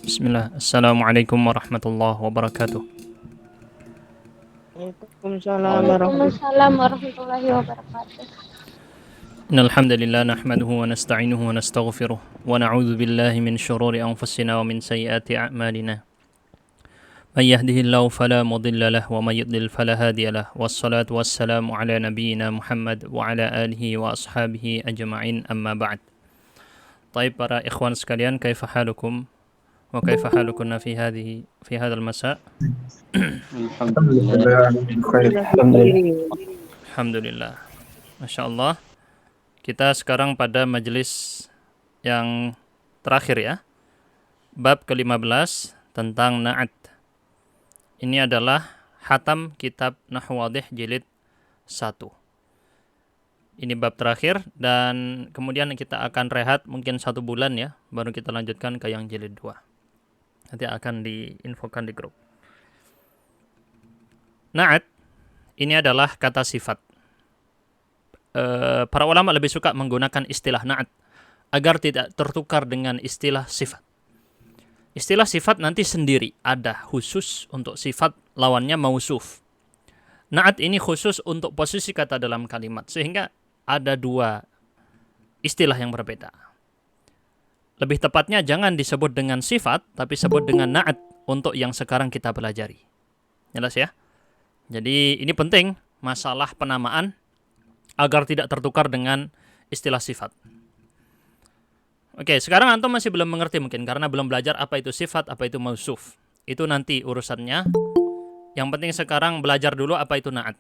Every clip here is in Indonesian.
Bismillah. Assalamualaikum warahmatullahi wabarakatuh. Waalaikumsalam Waalaikumsalam warahmatullahi wabarakatuh. Innal hamdalillah nahmaduhu wa nasta'inuhu wa nastaghfiruh wa na'udzu billahi min shururi anfusina wa min sayyiati a'malina. May yahdihillahu fala mudilla lahu wa may yudlil fala hadiya lahu. Wassalatu wassalamu ala nabiyyina Muhammad wa ala alihi wa ashabihi ajma'in amma ba'd. Taib para ikhwan sekalian, kaifa halukum wa kaifa halukunna fi hadzal masa'? Alhamdulillah. Alhamdulillah. Masya Allah. Kita sekarang pada majelis yang terakhir ya. Bab ke-15 tentang na'at. Ini adalah hatam kitab Nahwu Wadih jilid 1. Ini bab terakhir dan kemudian kita akan rehat mungkin 1 bulan ya. Baru kita lanjutkan ke yang jilid 2. Nanti akan diinfokan di grup. Na'at ini adalah kata sifat. Para ulama lebih suka menggunakan istilah na'at agar tidak tertukar dengan istilah sifat. Istilah sifat nanti sendiri, ada khusus untuk sifat, lawannya mausuf. Na'at ini khusus untuk posisi kata dalam kalimat, sehingga ada 2 istilah yang berbeda. Lebih tepatnya jangan disebut dengan sifat, tapi sebut dengan na'at untuk yang sekarang kita pelajari. Jelas ya? Jadi ini penting, masalah penamaan agar tidak tertukar dengan istilah sifat. Oke, sekarang antum masih belum mengerti mungkin karena belum belajar apa itu sifat, apa itu mausuf. Itu nanti urusannya. Yang penting sekarang belajar dulu apa itu na'at.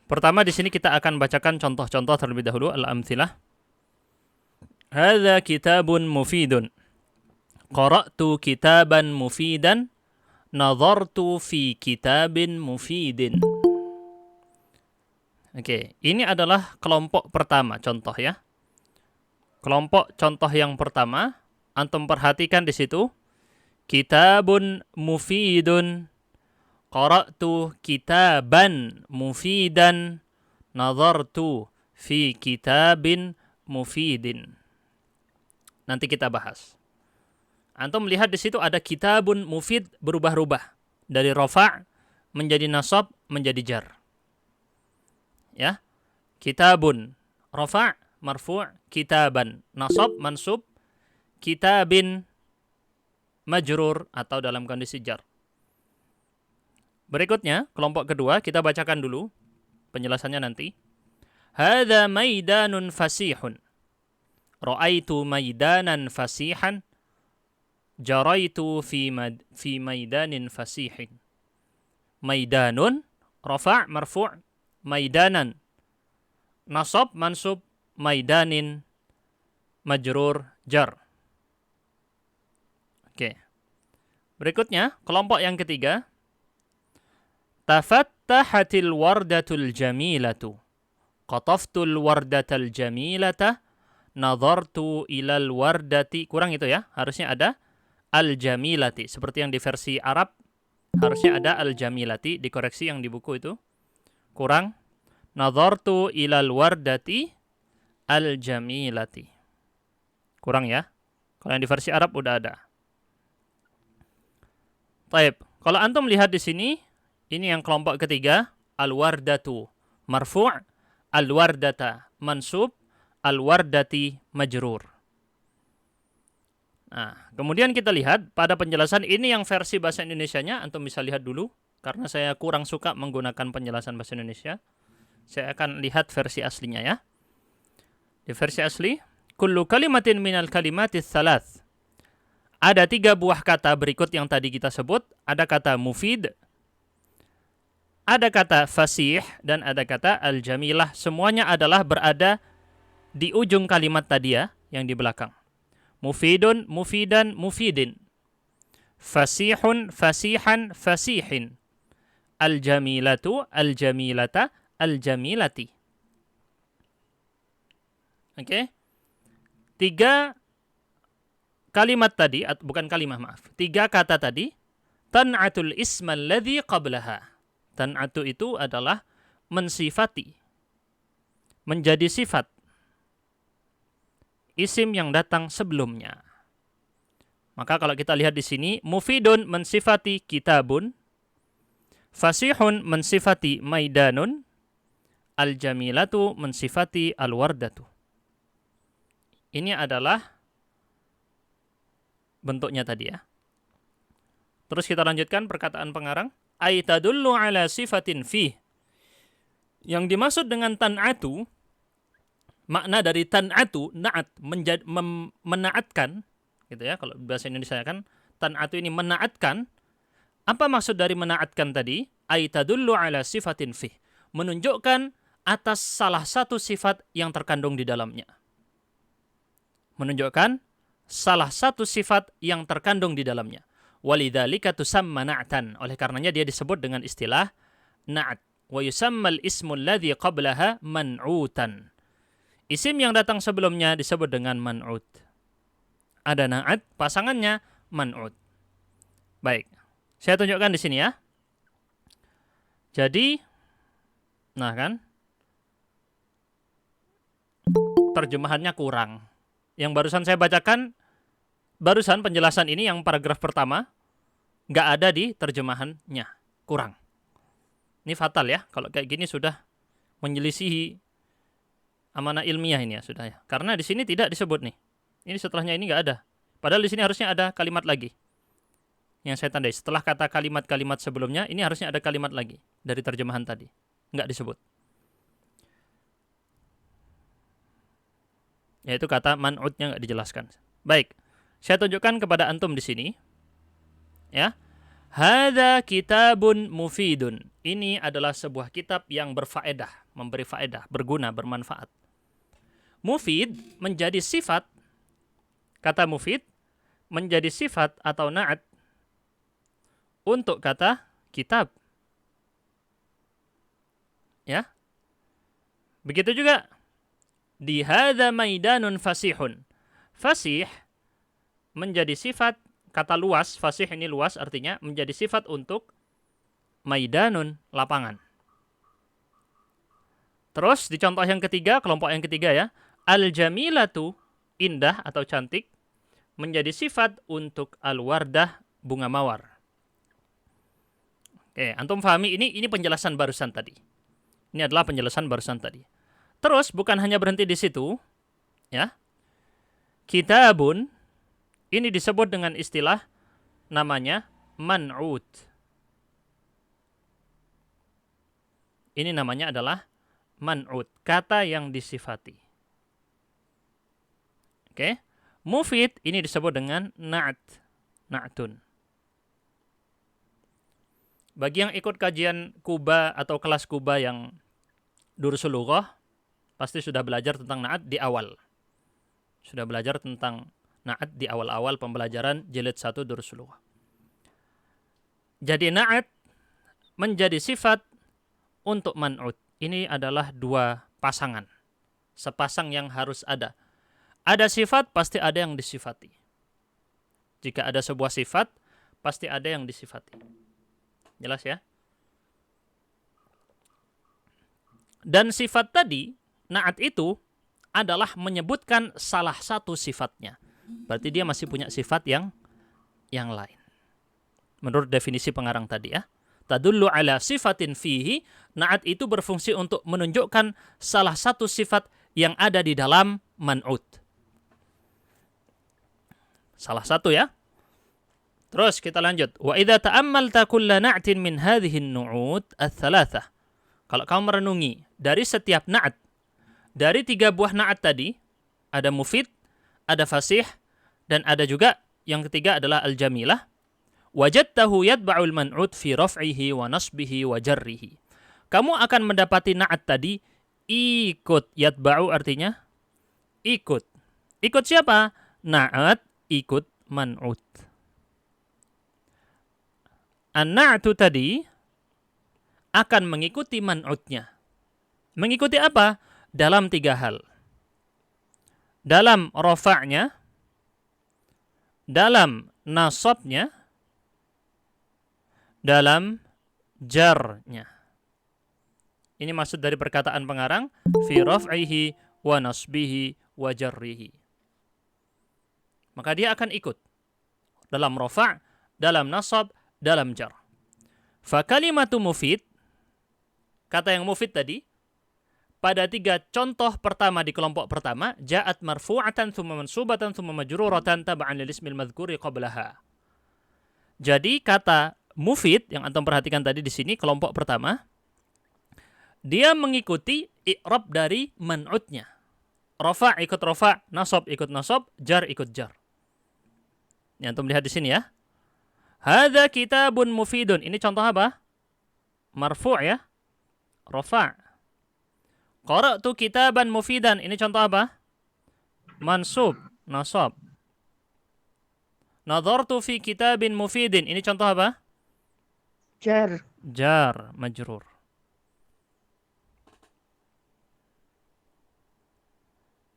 Pertama di sini kita akan bacakan contoh-contoh terlebih dahulu, al-amtsilah. Hadza kitabun mufidun. Qara'tu kitaban mufidan. Nadhartu fi kitabin mufidin. Oke, ini adalah kelompok pertama, contoh ya. Kelompok contoh yang pertama, antum perhatikan di situ. Kitabun mufidun. Qara'tu kitaban mufidan. Nadhartu fi kitabin mufidin. Nanti kita bahas. Antum melihat di situ ada kitabun mufid berubah-ubah. Dari rafa' menjadi nasab menjadi jar. Ya, kitabun rafa' marfu', kitaban nasab mansub, kitabin majrur atau dalam kondisi jar. Berikutnya kelompok kedua kita bacakan dulu penjelasannya nanti. Hadza maidanun fasihun. Ra'aitu maidanan fasihan. Jaraitu fi maidanin fasihin. Maidanun rafa' marfu', maidanan nasab mansub, maidanin majrur jar. Oke. Berikutnya kelompok yang ketiga. Tafattahatil wardatul jamilatu. Qataftul wardatal jamilata. Nadhartu ilal wardati. Kurang itu ya, harusnya ada al-jamilati. Seperti yang di versi Arab harusnya ada al-jamilati, dikoreksi yang di buku itu. Kurang. Nadhartu ilal wardati al-jamilati. Kurang ya. Kalau yang di versi Arab udah ada. Taib. Kalau antum lihat di sini, ini yang kelompok ketiga, al-wardatu marfu', al-wardata mansub, al-wardati majrur. Nah, kemudian kita lihat pada penjelasan ini yang versi bahasa Indonesianya, antum bisa lihat dulu karena saya kurang suka menggunakan penjelasan bahasa Indonesia. Saya akan lihat versi aslinya ya. Di versi asli, kullu kalimatin minal kalimatis thalath. Ada 3 buah kata berikut yang tadi kita sebut. Ada kata mufid, ada kata fasih, dan ada kata al-jamilah. Semuanya adalah berada di ujung kalimat tadi ya, yang di belakang. Mufidun, mufidan, mufidin. Fasihun, fasihan, fasihin. Al-jamilatu, al-jamilata, al-jamilati. Oke. 3 kalimat tadi, bukan kalimat maaf. 3 kata tadi, tan'atul ismal ladzi qablaha. Tan'atu itu adalah mensifati, menjadi sifat isim yang datang sebelumnya. Maka kalau kita lihat di sini, mufidun mensifati kitabun, fasihun mensifati maidanun, al-jamilatu mensifati al-wardatu. Ini adalah bentuknya tadi ya. Terus kita lanjutkan perkataan pengarang. Ay tadullu ala sifatin fi. Yang dimaksud dengan tan'atu, makna dari tan'atu, na'at, menaatkan, gitu ya. Kalau bahasa Indonesia kan, tan'atu ini menaatkan. Apa maksud dari menaatkan tadi? Ay tadullu ala sifatin fi. Menunjukkan atas salah satu sifat yang terkandung di dalamnya. Menunjukkan salah satu sifat yang terkandung di dalamnya. Walidzalika tusamma na'tan. Oleh karenanya dia disebut dengan istilah na'at. Wa yusammal ismul ladzi qablaha man'utan. Isim yang datang sebelumnya disebut dengan man'ut. Ada na'at, pasangannya man'ut. Baik. Saya tunjukkan di sini ya. Jadi, nah kan, terjemahannya kurang. Yang barusan saya bacakan, barusan penjelasan ini yang paragraf pertama, nggak ada di terjemahannya. Kurang. Ini fatal ya, kalau kayak gini sudah menyelisihi amanah ilmiah ini ya, sudah ya. Karena di sini tidak disebut nih. Ini setelahnya ini nggak ada. Padahal di sini harusnya ada kalimat lagi. Yang saya tandai, setelah kata kalimat-kalimat sebelumnya, ini harusnya ada kalimat lagi dari terjemahan tadi. Nggak disebut. Yaitu kata man'utnya nggak dijelaskan. Baik, saya tunjukkan kepada antum di sini. Ya, hadza kitabun mufidun. Ini adalah sebuah kitab yang berfaedah, memberi faedah, berguna, bermanfaat. Mufid menjadi sifat, kata mufid menjadi sifat atau na'at untuk kata kitab. Ya, begitu juga di hadza maidanun fasihun. Fasih menjadi sifat, kata luas, fasih ini luas artinya menjadi sifat untuk maidanun, lapangan. Terus di contoh yang ketiga, kelompok yang ketiga ya, al-jamilatu, indah atau cantik, menjadi sifat untuk al-wardah, bunga mawar. Oke, antum pahami ini penjelasan barusan tadi. Ini adalah penjelasan barusan tadi. Terus bukan hanya berhenti di situ, ya. Kitabun ini disebut dengan istilah namanya man'ut. Ini namanya adalah man'ut, kata yang disifati. Oke. Mufid ini disebut dengan na'at, na'tun. Bagi yang ikut kajian Kuba atau kelas Kuba yang Durusul Lughah, pasti sudah belajar tentang na'at di awal. Sudah belajar tentang na'at di awal-awal pembelajaran jilid 1 Durusul Lughah. Jadi na'at menjadi sifat untuk man'ut. Ini adalah dua pasangan. Sepasang yang harus ada. Ada sifat, pasti ada yang disifati. Jika ada sebuah sifat, pasti ada yang disifati. Jelas ya? Dan sifat tadi, na'at itu adalah menyebutkan salah satu sifatnya. Berarti dia masih punya sifat yang lain. Menurut definisi pengarang tadi ya. Tadullu ala sifatin fihi, na'at itu berfungsi untuk menunjukkan salah satu sifat yang ada di dalam man'ut. Salah satu ya. Terus kita lanjut. Wa idza ta'ammalta kulla na'tin min hadhihi an-nu'ut ats-tsalatsah. Kalau kamu merenungi dari setiap na'at, dari 3 buah na'at tadi, ada mufid, ada fasih, dan ada juga yang ketiga adalah al-jamilah. Wajadtahu yatba'ul man'ut fi raf'ihi wa nasbihi wa jarrihi. Kamu akan mendapati na'at tadi ikut. Yatba'u artinya ikut. Ikut siapa? Na'at ikut man'ut. An-na'tu tadi akan mengikuti man'utnya. Mengikuti apa? Dalam 3 hal. Dalam rafa'nya, dalam nasabnya, dalam jarnya. Ini maksud dari perkataan pengarang fi raf'ihi wa nasbihi wa jarrihi. Maka dia akan ikut. dalam rafa', dalam nasab, dalam jar. Fa kalimatu mufid, kata yang mufid tadi, pada 3 contoh pertama di kelompok pertama, ja'at marfu'atan thumma mansubatan thumma majruratan tab'an lil ismil madhkuri qablaha. Jadi kata mufid yang antum perhatikan tadi di sini kelompok pertama, dia mengikuti i'rab dari man'utnya. Rafa' ikut rafa', nasab ikut nasab, jar ikut jar. Ini antum lihat di sini ya. Hadza kitabun mufidun. Ini contoh apa? Marfu' ya. Rafa'. Qara'tu kitaban mufidan. Ini contoh apa? Mansub, nasab. Nadhartu fi kitabin mufidin. Ini contoh apa? Jar. Jar, majrur.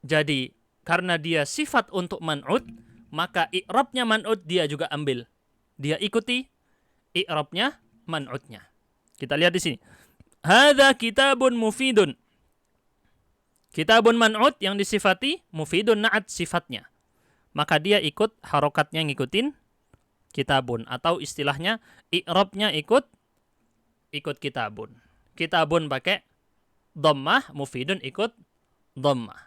Jadi, karena dia sifat untuk man'ud, maka i'rabnya man'ud dia juga ambil. Dia ikuti i'rabnya man'udnya. Kita lihat di sini. Hadza kitabun mufidun. Kitabun man'ud yang disifati, mufidun na'at sifatnya. Maka dia ikut harokatnya ngikutin kitabun. Atau istilahnya i'rabnya ikut kitabun. Kitabun pakai dhammah, mufidun ikut dhammah.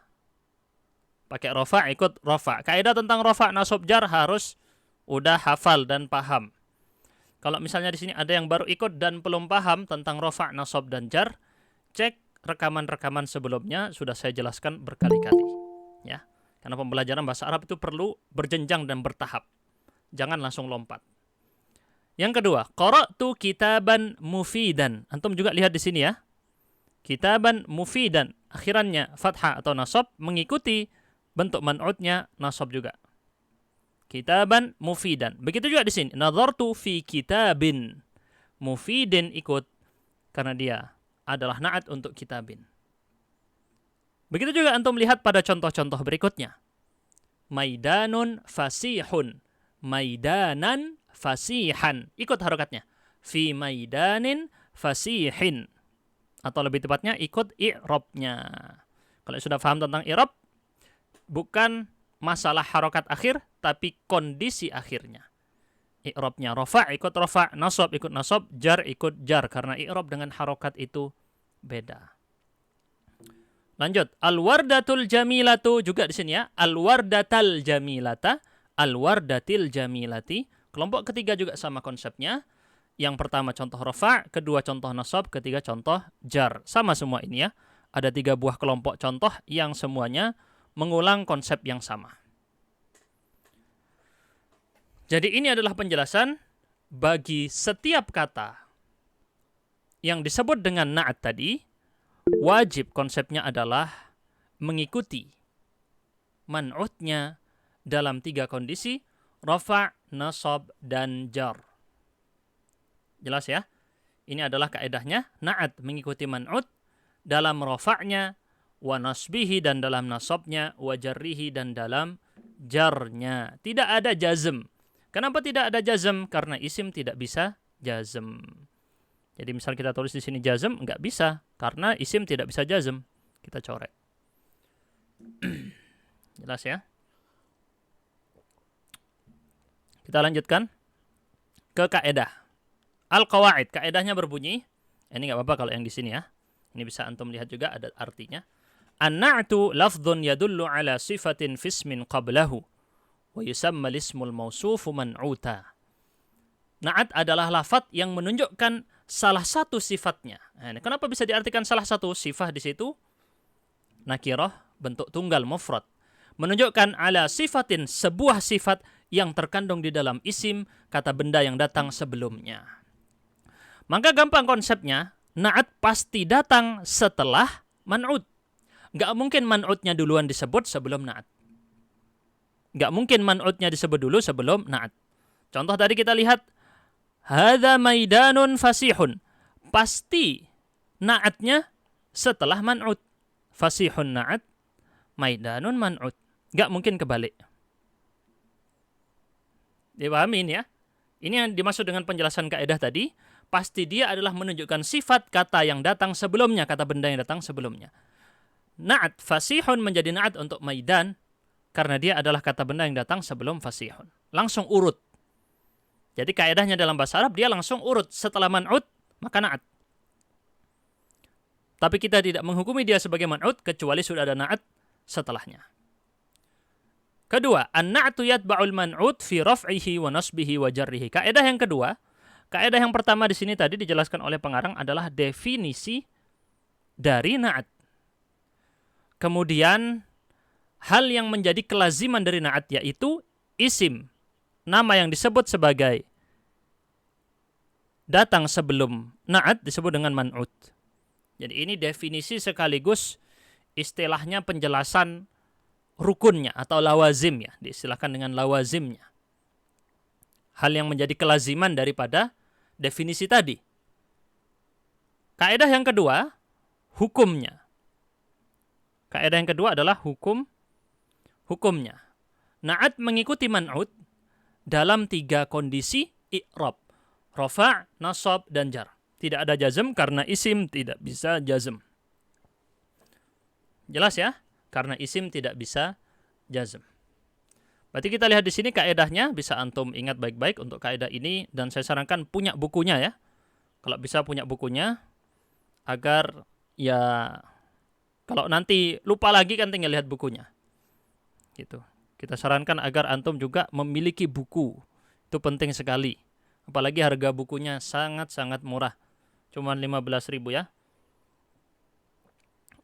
Pakai rafa' ikut rafa'. Kaidah tentang rafa' nasab jar harus udah hafal dan paham. Kalau misalnya di sini ada yang baru ikut dan belum paham tentang rafa', nasab dan jar, cek rekaman-rekaman sebelumnya sudah saya jelaskan berkali-kali. Ya. Karena pembelajaran bahasa Arab itu perlu berjenjang dan bertahap. Jangan langsung lompat. Yang kedua, qara'tu kitaban mufidan. Antum juga lihat di sini ya. Kitaban mufidan, akhirannya fathah atau nasab mengikuti bentuk man'udnya nasab juga. Kitaban mufidan. Begitu juga di sini. Nadhartu fi kitabin. Mufidin ikut karena dia adalah na'at untuk kitabin. Begitu juga antum lihat pada contoh-contoh berikutnya. Maidanun fasihun. Maidanan fasihan. Ikut harokatnya. Fi maidanin fasihin. Atau lebih tepatnya ikut i'rabnya. Kalau sudah paham tentang i'rab, bukan masalah harokat akhir, tapi kondisi akhirnya. I'rabnya rafa' ikut rafa', nasab ikut nasab, jar ikut jar. Karena i'rab dengan harokat itu beda. Lanjut. Al-wardatul jamilatu juga di sini ya. Al-wardatal jamilata, al-wardatil jamilati. Kelompok ketiga juga sama konsepnya. Yang pertama contoh rafa', kedua contoh nasab, ketiga contoh jar. Sama semua ini ya. Ada 3 buah kelompok contoh yang semuanya mengulang konsep yang sama. Jadi ini adalah penjelasan bagi setiap kata yang disebut dengan na'at tadi, wajib konsepnya adalah mengikuti man'utnya dalam 3 kondisi, rafa', nasab, dan jar. Jelas ya? Ini adalah kaedahnya, na'at mengikuti man'ut dalam rafa'nya, wa nasbihi dan dalam nasabnya, wa jarrihi dan dalam jarnya. Tidak ada jazm. Kenapa tidak ada jazm? Karena isim tidak bisa jazm. Jadi misal kita tulis di sini jazm, enggak bisa. Karena isim tidak bisa jazm. Kita coret. Jelas ya? Kita lanjutkan ke kaedah. Al-qawaid. Kaedahnya berbunyi. Ini enggak apa-apa kalau yang di sini ya. Ini bisa antum lihat juga ada artinya. An-na'tu lafdhun yadullu ala sifatin fismin qablahu wa yusamma ismul mausufu man'uta. Na'at adalah lafaz yang menunjukkan salah satu sifatnya. Nah, kenapa bisa diartikan salah satu sifat di situ? Nakirah bentuk tunggal mufrad. Menunjukkan ala sifatin sebuah sifat yang terkandung di dalam isim kata benda yang datang sebelumnya. Maka gampang konsepnya, na'at pasti datang setelah man'ud. Nggak mungkin man'udnya duluan disebut sebelum na'at. Nggak mungkin man'udnya disebut dulu sebelum na'at. Contoh tadi kita lihat, hadza maidanun fasihun. Pasti na'atnya setelah man'ud. Fasihun na'at, maidanun man'ud. Nggak mungkin kebalik. Dipahami ini ya? Ini yang dimaksud dengan penjelasan kaidah tadi. Pasti dia adalah menunjukkan sifat kata yang datang sebelumnya, kata benda yang datang sebelumnya. Na'at fasihun menjadi na'at untuk maidan karena dia adalah kata benda yang datang sebelum fasihun. Langsung urut. Jadi kaedahnya dalam bahasa Arab dia langsung urut setelah man'ut maka na'at. Tapi kita tidak menghukumi dia sebagai man'ut kecuali sudah ada na'at setelahnya. Kedua, an-na'tu yatba'ul man'ut fi raf'ihi wa nasbihi wa jarrihi. Kaedah yang kedua, kaedah yang pertama di sini tadi dijelaskan oleh pengarang adalah definisi dari na'at. Kemudian hal yang menjadi kelaziman dari na'at yaitu isim, nama yang disebut sebagai datang sebelum na'at disebut dengan man'ut. Jadi ini definisi sekaligus istilahnya penjelasan rukunnya atau lawazimnya, diistilahkan dengan lawazimnya. Hal yang menjadi kelaziman daripada definisi tadi. Kaedah yang kedua, hukumnya. Kaedah yang kedua adalah hukumnya. Na'at mengikuti man'ut dalam 3 kondisi i'rab, rafa', nasab, dan jar. Tidak ada jazm karena isim tidak bisa jazm. Jelas ya? Karena isim tidak bisa jazm. Berarti kita lihat di sini kaedahnya, bisa antum ingat baik-baik untuk kaedah ini, dan saya sarankan punya bukunya ya. Kalau bisa punya bukunya, agar ya kalau nanti lupa lagi kan tinggal lihat bukunya. Gitu. Kita sarankan agar antum juga memiliki buku. Itu penting sekali. Apalagi harga bukunya sangat-sangat murah. Cuma 15.000 ya.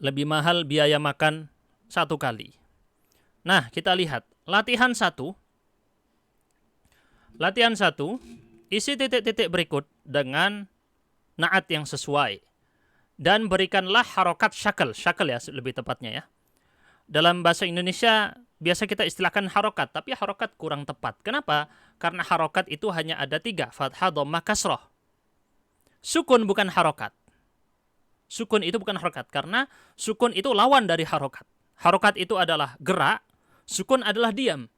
Lebih mahal biaya makan 1 kali. Nah, kita lihat. Latihan 1. Latihan 1. Isi titik-titik berikut dengan na'at yang sesuai. Dan berikanlah harokat syakal. Syakal ya lebih tepatnya ya. Dalam bahasa Indonesia biasa kita istilahkan harokat. Tapi harokat kurang tepat. Kenapa? Karena harokat itu hanya ada 3. Fathah, dhammah, kasroh. Sukun bukan harokat. Sukun itu bukan harokat. Karena sukun itu lawan dari harokat. Harokat itu adalah gerak. Sukun adalah diam.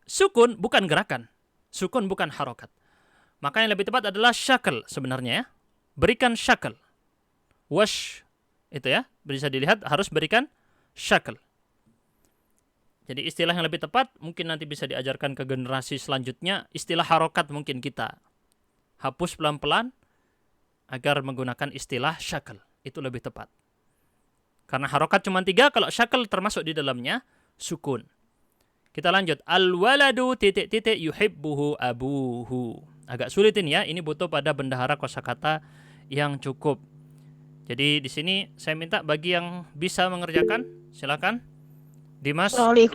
Sukun bukan gerakan. Sukun bukan harokat. Maka yang lebih tepat adalah syakal sebenarnya ya. Berikan syakal. Wash. Itu ya. Bisa dilihat harus berikan syakal. Jadi istilah yang lebih tepat mungkin nanti bisa diajarkan ke generasi selanjutnya. Istilah harokat mungkin kita hapus pelan-pelan agar menggunakan istilah syakal. Itu lebih tepat. Karena harokat cuma 3, kalau syakal termasuk di dalamnya sukun. Kita lanjut. Al-waladu titik-titik yuhibbuhu abuhu. Agak sulit ini ya. Ini butuh pada bendahara kosakata yang cukup. Jadi di sini saya minta bagi yang bisa mengerjakan, silakan. Dimas. Solih.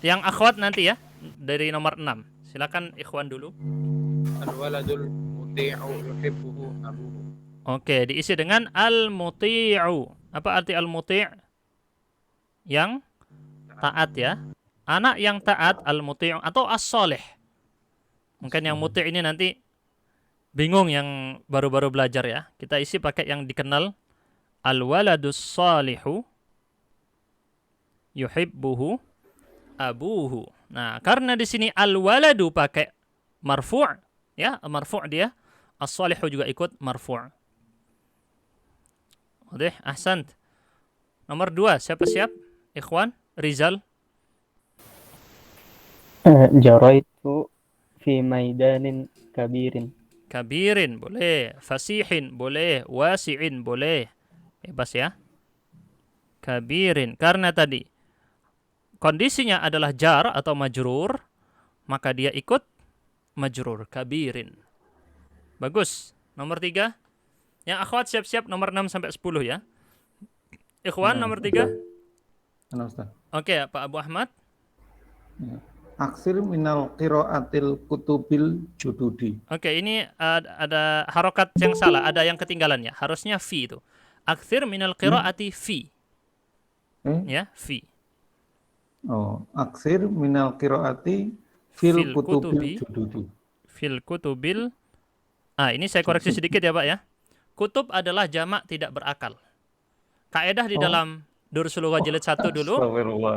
Yang akhwat nanti ya, dari nomor 6. Silakan ikhwan dulu. Al-waladul muti'u yuhibbuhu abuhu. Oke, diisi dengan al-muti'u. Apa arti al-muti'? Yang taat ya. Anak yang taat, al-muti'u atau as-solih. Mungkin yang muti' ini nanti bingung yang baru-baru belajar ya. Kita isi pakai yang dikenal. Al-waladus salihu yuhibbuhu abuhu. Nah, karena di sini al-waladu pakai marfu' ya, marfu' dia. As-salihu juga ikut marfu'. Oke, ahsant. Nomor 2, siapa siap? Ikhwan, Rizal. Jaraitu fi maidanin kabirin. Kabirin boleh, fasihin boleh, wasi'in boleh. Bebas ya. Kabirin, karena tadi kondisinya adalah jar atau majrur, maka dia ikut majrur, kabirin. Bagus. Nomor 3. Yang akhwat siap-siap nomor 6 sampai 10 ya. Ikhwan nomor 3. Halo Ustaz. Oke, Pak Abu Ahmad. Aksir minal qiraatil kutubil jududi. Oke, ini ada harokat yang salah, ada yang ketinggalan ya. Harusnya fi itu. Aktsir minal qiraati fi. Ya, fi. Oh, aksir minal qiraati fil kutubil jududi. Fil kutubil. Ini saya koreksi sedikit ya, Pak ya. Kutub adalah jamak tidak berakal. Kaedah di dalam Dursul Lughah jilid 1 dulu,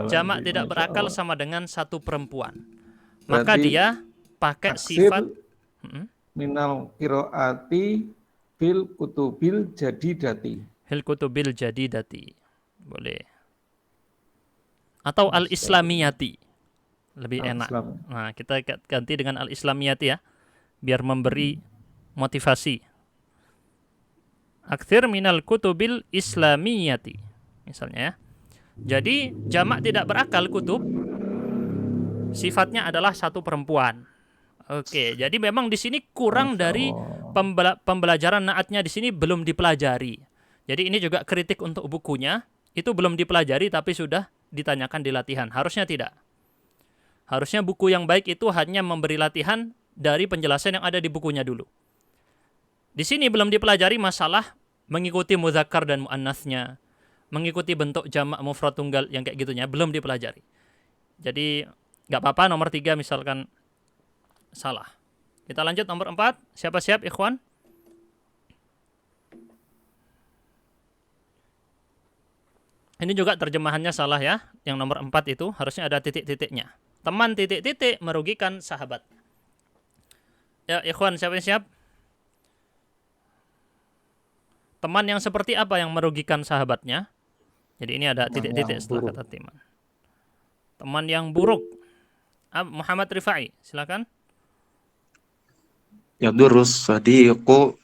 jamak tidak berakal sama dengan satu perempuan. Maka berarti dia pakai aksir sifat minal qiraati fil kutubil jadidati. fil kutubil jadidati. Boleh. Atau al-islamiyati. lebih enak. Al-Islam. Nah, kita ganti dengan al-islamiyati ya, biar memberi motivasi. Aktsir minal kutubil islamiyati. Misalnya ya. Jadi jamak tidak berakal kutub sifatnya adalah satu perempuan. Oke, jadi memang di sini kurang Masya dari Allah. pembelajaran naatnya di sini belum dipelajari. Jadi ini juga kritik untuk bukunya, itu belum dipelajari tapi sudah ditanyakan di latihan. Harusnya tidak. Harusnya buku yang baik itu hanya memberi latihan dari penjelasan yang ada di bukunya dulu. Di sini belum dipelajari masalah mengikuti muzakkar dan muannasnya, mengikuti bentuk jamak mufrad tunggal yang kayak gitunya belum dipelajari. Jadi nggak apa-apa nomor 3 misalkan salah. Kita lanjut nomor 4. Siapa siap ikhwan? Ini juga terjemahannya salah ya. Yang nomor 4 itu harusnya ada titik-titiknya. Teman titik-titik merugikan sahabat. Ya ikhwan, siapa yang siap? Teman yang seperti apa yang merugikan sahabatnya? Jadi ini ada Teman titik-titik yang setelah buruk. kata teman. Teman yang buruk. Muhammad Rifai, silakan. Yadurus sadiqu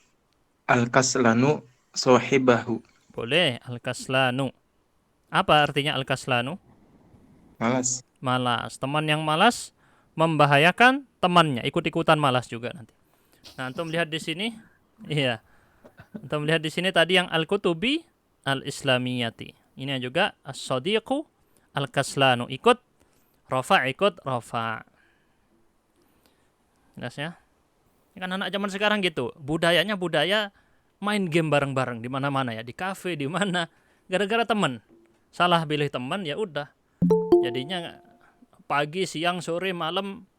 al-kaslanu sahibahu. Boleh, al-kaslanu. Apa artinya al-kaslanu? Malas. Malas. Teman yang malas membahayakan temannya, ikut-ikutan malas juga nanti. Nah, antum lihat di sini, iya. Antum lihat di sini tadi yang al-kutubi al-islamiyati. Ini juga as-sadiqu al-kaslanu, ikut rafa. Jelas ya? Ini kan anak zaman sekarang gitu. Budayanya budaya main game bareng-bareng di mana-mana ya, di kafe, di mana. Gara-gara teman. Salah pilih teman ya udah. Jadinya pagi, siang, sore, malam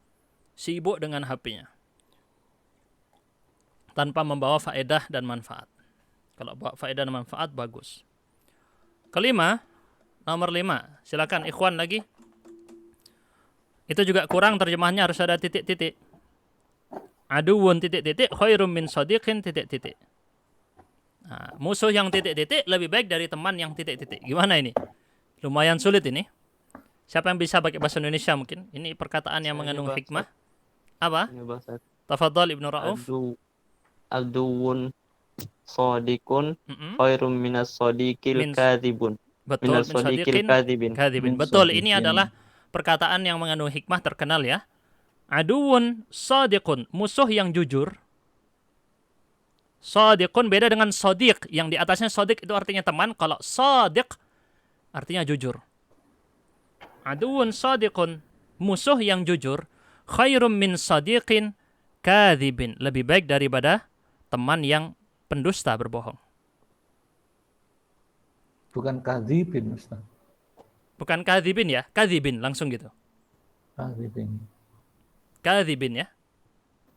sibuk dengan HP-nya. Tanpa membawa faedah dan manfaat. Kalau bawa faedah dan manfaat bagus. Kelima, nomor 5. Silakan ikhwan lagi. Itu juga kurang terjemahannya, harus ada titik-titik. Aduwun titik-titik khairum min sadiqin titik-titik. Nah, musuh yang titik-titik lebih baik dari teman yang titik-titik. Gimana ini? Lumayan sulit ini. Siapa yang bisa pakai bahasa Indonesia mungkin? Ini perkataan yang mengandung hikmah. Apa? Ini bahasa Tafadhal Ibnu Rauf. aduun sodikun Mm-mm. khairum minas sodikil Min- kadhibun. Betul, Minas min sodikil sadiqin kadhibin. kadhibin. Min Betul, ini sadiqin. adalah perkataan yang mengandung hikmah terkenal ya. Aduun sadiqun, musuh yang jujur. Sadiqun beda dengan sadiq, yang di atasnya sadiq itu artinya teman, kalau sadiq artinya jujur. Aduun sadiqun, musuh yang jujur, khairum min sadiqin kadhibin, lebih baik daripada teman yang pendusta berbohong. Bukan kadzibin, Ustaz. Bukan kadhibin ya, kadhibin langsung gitu. Kadzibin. Kadhibin ya.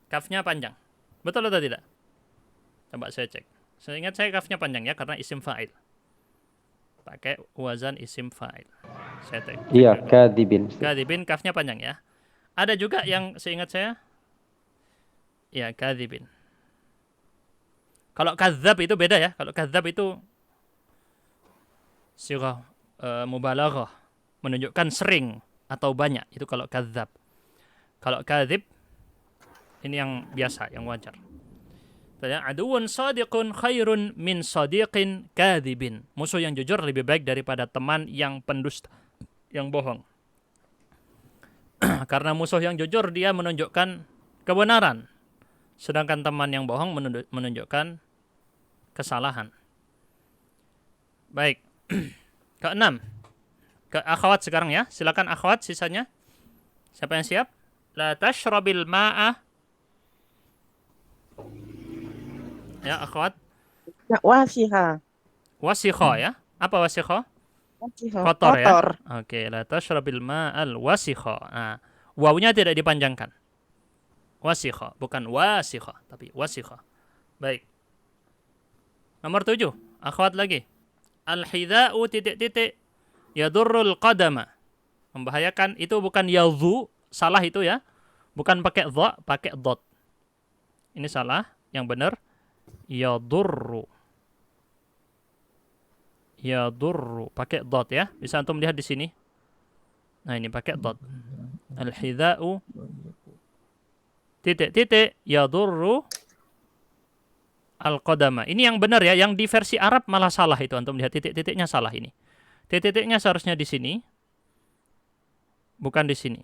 Kafnya panjang. Betul atau tidak? Coba saya cek. Saya ingat saya kafnya panjang ya karena isim fa'il. Pakai wazan isim fa'il. Saya cek. Iya, dulu. kadhibin. Kadhibin kafnya panjang ya. Ada juga yang seingat saya ya kadhibin. Kalau kadzab itu beda ya. Kalau kadzab itu sirah mubalaghah, menunjukkan sering atau banyak. Itu kalau kadzab. Kalau kadzib ini yang biasa, yang wajar. Tanya, aduun sadiqun khairun min sadiqin kadzibin. Musuh yang jujur lebih baik daripada teman yang pendusta, yang bohong. Karena musuh yang jujur dia menunjukkan kebenaran, sedangkan teman yang bohong menunjukkan kesalahan. Baik. Keenam. Ke akhwat sekarang ya. Silakan akhwat sisanya. Siapa yang siap? La tashrabil ma'a. Ya, akhwat. Wasiha. Wasikha ya. Apa wasikha? Wasiha. Kotor ya. Oke, la tashrabil ma'al wasikha. Nah, wawunya tidak dipanjangkan. Wasikha, bukan wasikha, tapi wasikha. Baik. Nomor 7, akhwat lagi. Al-hidha'u titik-titik yadurrul qadama. Membahayakan, itu bukan yadhu, salah itu ya. Bukan pakai dha, pakai dot. Ini salah, yang benar yadurru. Yadurru pakai dot ya. Bisa antum lihat di sini. Nah, ini pakai dot. Al-hidha'u titik-titik yadurru al-qadama. Ini yang benar ya, yang di versi Arab malah salah itu. Antum lihat titik-titiknya salah ini. Titik-titiknya seharusnya di sini, bukan di sini.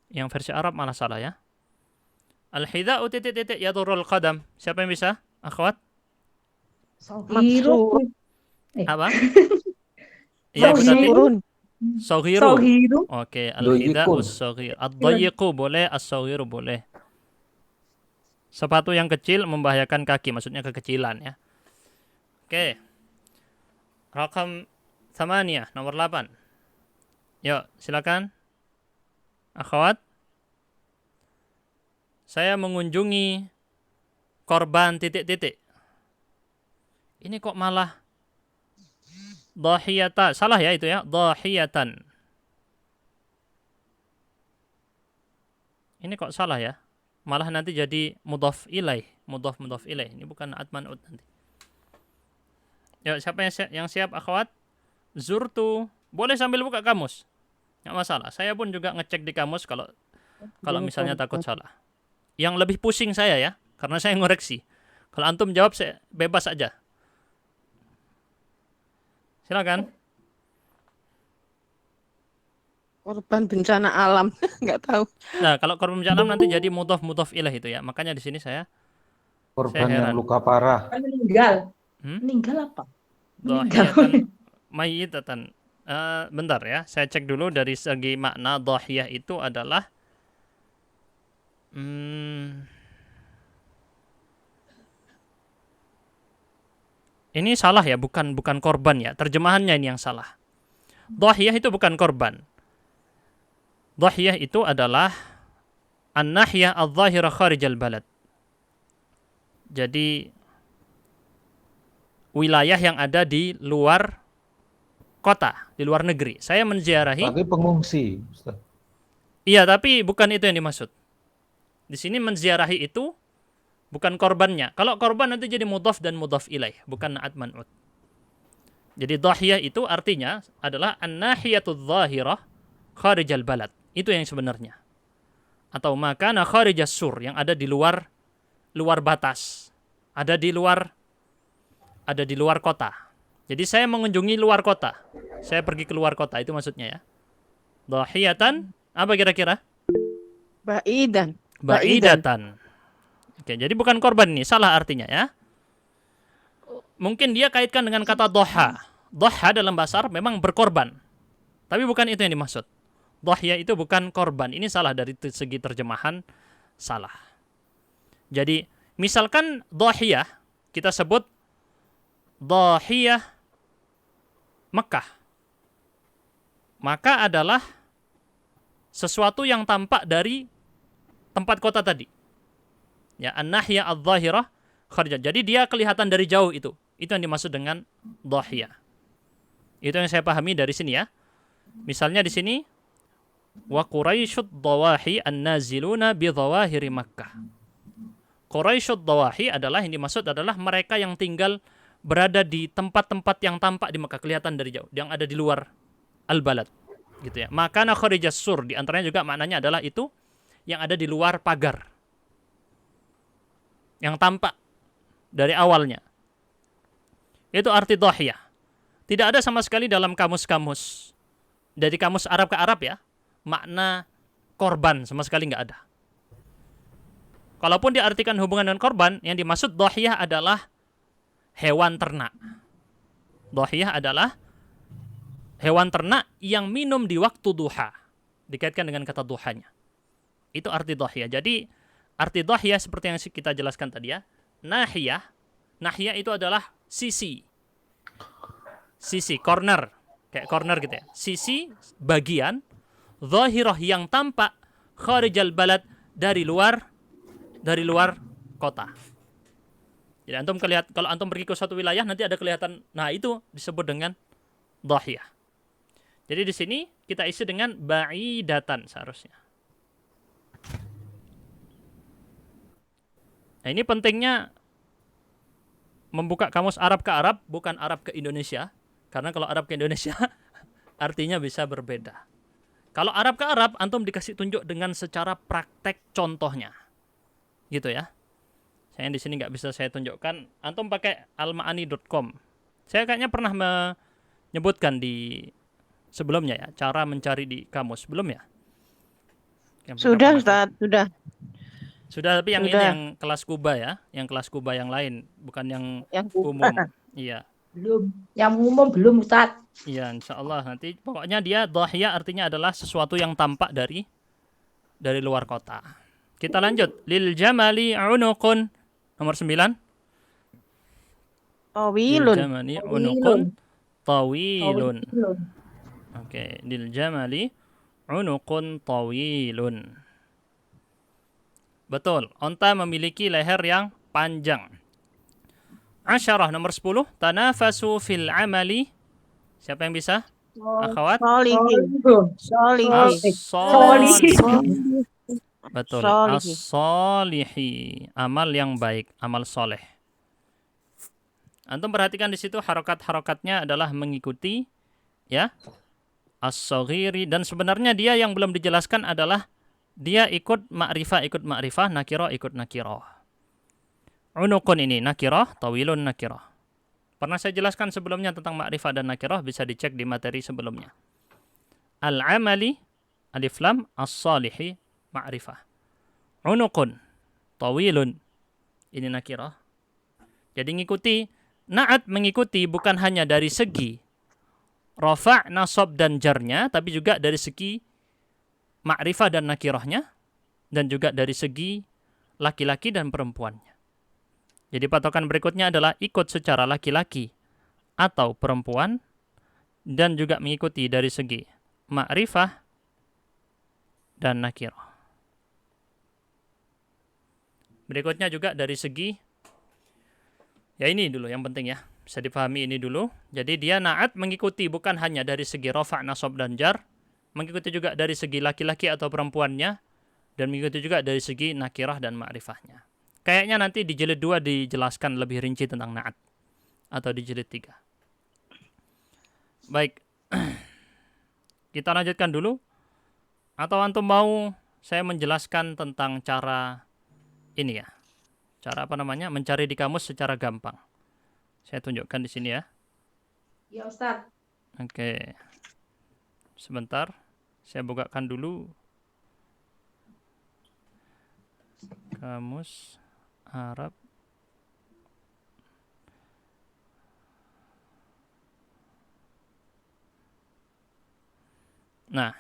Yang versi Arab malah salah ya. Al-hidha'u titik-titik yadurrul qadam. Siapa yang bisa? Akhwat? Maksud Apa? Iya, berarti turun. saghiru. Oke, al-hidha'u Doyikun. saghir. Ad-dayiqu boleh, as-saghiru boleh. Sepatu yang kecil membahayakan kaki, maksudnya kekecilan ya. Oke. Rakam 8, nomor 8. Yuk, silakan. Akhwat. Saya mengunjungi korban titik-titik. Ini kok malah dhahiyata. Salah ya itu ya, dhahiyatan. Ini kok salah ya? Malah nanti jadi mudhaf ilaih, mudhaf ilaih. Ini bukan naat man'ut nanti. Ya, siapa yang siap akhwat? Zurtu. Boleh sambil buka kamus. Enggak masalah. Saya pun juga ngecek di kamus kalau misalnya takut salah. Yang lebih pusing saya ya, karena saya ngoreksi. Kalau antum jawab saya bebas aja. Silakan. Korban bencana alam. Nggak tahu. Nah, kalau korban bencana nanti jadi mudhaf ilaih itu ya. Makanya di sini saya Korban heran. yang luka parah. Meninggal. Hmm? Meninggal apa? Dhahiyatan mayyitatan. Bentar ya, saya cek dulu dari segi makna dhahiyah itu adalah ini salah ya, bukan korban ya. Terjemahannya ini yang salah. Dhahiyah itu bukan korban. Dhahiyah itu adalah an-nahiyah adh-dhahira kharijal balad. Jadi wilayah yang ada di luar kota, di luar negeri. Saya menziarahi. Berarti pengungsi, Ustaz. Iya, tapi bukan itu yang dimaksud. Di sini menziarahi itu bukan korbannya. Kalau korban nanti jadi mudhaf dan mudhaf ilaih, bukan na'at man'ut. Jadi dhahiyah itu artinya adalah an-nahiyatudz dhahirah kharijal balad. Itu yang sebenarnya. Atau makana kharijas sur, yang ada di luar batas. Ada di luar kota. Jadi saya mengunjungi luar kota. Saya pergi ke luar kota, itu maksudnya ya. Dhahiyatan, apa kira-kira? Ba'idatan. Oke, jadi bukan korban ini, salah artinya ya. Mungkin dia kaitkan dengan kata doha. Doha dalam bahasa Arab memang berkorban. Tapi bukan itu yang dimaksud. Dhahiyah itu bukan korban. Ini salah dari segi terjemahan, salah. Jadi, misalkan dhahiyah, kita sebut dhahiyah Mekah. Maka adalah sesuatu yang tampak dari tempat kota tadi. Ya, an-nahiyah adh-dhahirah kharijah. Jadi dia kelihatan dari jauh itu. Itu yang dimaksud dengan dhahiyah. Itu yang saya pahami dari sini ya. Misalnya di sini wa Quraisyud dawahi an-naziluna bi dhawahiri Makkah. Quraisyud dawahi adalah yang dimaksud adalah mereka yang tinggal berada di tempat-tempat yang tampak di Makkah, kelihatan dari jauh, yang ada di luar al-balad. Gitu ya. Makana kharijas sur, di antaranya juga maknanya adalah itu yang ada di luar pagar. Yang tampak dari awalnya. Itu arti dhahiyah. Tidak ada sama sekali dalam kamus-kamus. Dari kamus Arab ke Arab ya, makna korban sama sekali nggak ada. Kalaupun diartikan hubungan dengan korban, yang dimaksud dhahiyah adalah hewan ternak. Dhahiyah adalah hewan ternak yang minum di waktu duha. Dikaitkan dengan kata duhanya. Itu arti dhahiyah. Jadi, arti dhahiyah seperti yang kita jelaskan tadi ya. Nahiyah itu adalah sisi. Sisi, corner. Kayak corner gitu ya. Sisi, bagian. Dhahirah yang tampak. Kharijal balad, dari luar kota. Jadi antum kalau antum pergi ke suatu wilayah nanti ada kelihatan, nah itu disebut dengan dhahiyah. Jadi di sini kita isi dengan ba'idatan seharusnya. Nah, ini pentingnya membuka kamus Arab ke Arab, bukan Arab ke Indonesia. Karena kalau Arab ke Indonesia artinya bisa berbeda. Kalau Arab ke Arab, antum dikasih tunjuk dengan secara praktek contohnya. Gitu ya. Saya di sini nggak bisa saya tunjukkan. Antum pakai almaani.com. Saya kayaknya pernah menyebutkan di sebelumnya ya, cara mencari di kamus. Belum ya? Sudah, Ustaz, sudah. Sudah, tapi yang ini Sudah. yang kelas Kuba ya, yang kelas Kuba yang lain, bukan yang Yang umum. Iya. Belum. Yang umum belum, Ustaz. Iya, insya Allah nanti. Pokoknya dia dhahiyah artinya adalah sesuatu yang tampak dari luar kota. Kita lanjut. Lil jamali unuqun. Nomor 9. Lil Tawilun. jamali unuqun tawilun. Belum. Oke, lil jamali unuqun tawilun. Betul, onta memiliki leher yang panjang. Asyarah nomor 10. Tanafasu fil amali. Siapa yang bisa? Akhwat? Solihin. Solihin. As-solihi. Betul. Solihi. As-solihi. Amal yang baik, amal soleh. Antum perhatikan di situ harokat-harokatnya adalah mengikuti ya. As-saghiri, dan sebenarnya dia yang belum dijelaskan adalah dia ikut ma'rifah, nakirah ikut nakirah. Unukun ini nakirah, tawilun nakirah. Pernah saya jelaskan sebelumnya tentang ma'rifah dan nakirah, bisa dicek di materi sebelumnya. Al-amali, alif lam, as-salihi, ma'rifah. Unukun, tawilun, ini nakirah. Jadi ngikuti, na'at mengikuti bukan hanya dari segi rafa', nasab, dan jarnya, tapi juga dari segi ma'rifah dan nakirahnya, dan juga dari segi laki-laki dan perempuannya. Jadi patokan berikutnya adalah ikut secara laki-laki atau perempuan, dan juga mengikuti dari segi ma'rifah dan nakirah. Berikutnya juga dari segi, ya ini dulu yang penting ya, bisa dipahami ini dulu. Jadi dia na'at mengikuti bukan hanya dari segi rafa', nasab, dan jar, mengikuti juga dari segi laki-laki atau perempuannya, dan mengikuti juga dari segi nakirah dan ma'rifahnya. Kayaknya nanti di jilid 2 dijelaskan lebih rinci tentang na'at, atau di jilid 3. Baik, kita lanjutkan dulu. Atau antum mau saya menjelaskan tentang cara ini ya, cara mencari di kamus secara gampang. Saya tunjukkan di sini ya. Ya, Ustaz. Oke, sebentar, saya bukakan dulu kamus Arab. Nah,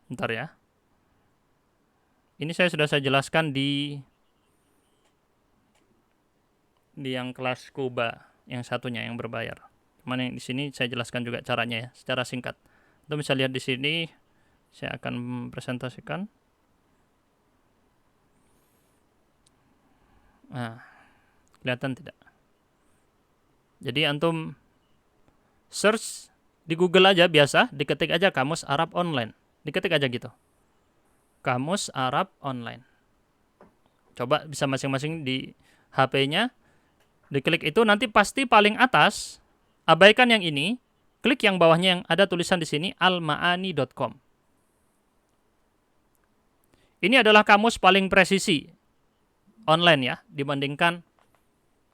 bentar ya. Ini saya sudah jelaskan di yang kelas Kuba, yang satunya yang berbayar. Cuman yang di sini saya jelaskan juga caranya ya, secara singkat. Anda bisa lihat di sini, saya akan presentasikan. Nah, kelihatan tidak? Jadi antum search di Google aja biasa, diketik aja kamus Arab online. Diketik aja gitu. Kamus Arab online. Coba bisa masing-masing di HP-nya. Diklik itu nanti pasti paling atas, abaikan yang ini, klik yang bawahnya yang ada tulisan di sini almaani.com. Ini adalah kamus paling presisi online ya, dibandingkan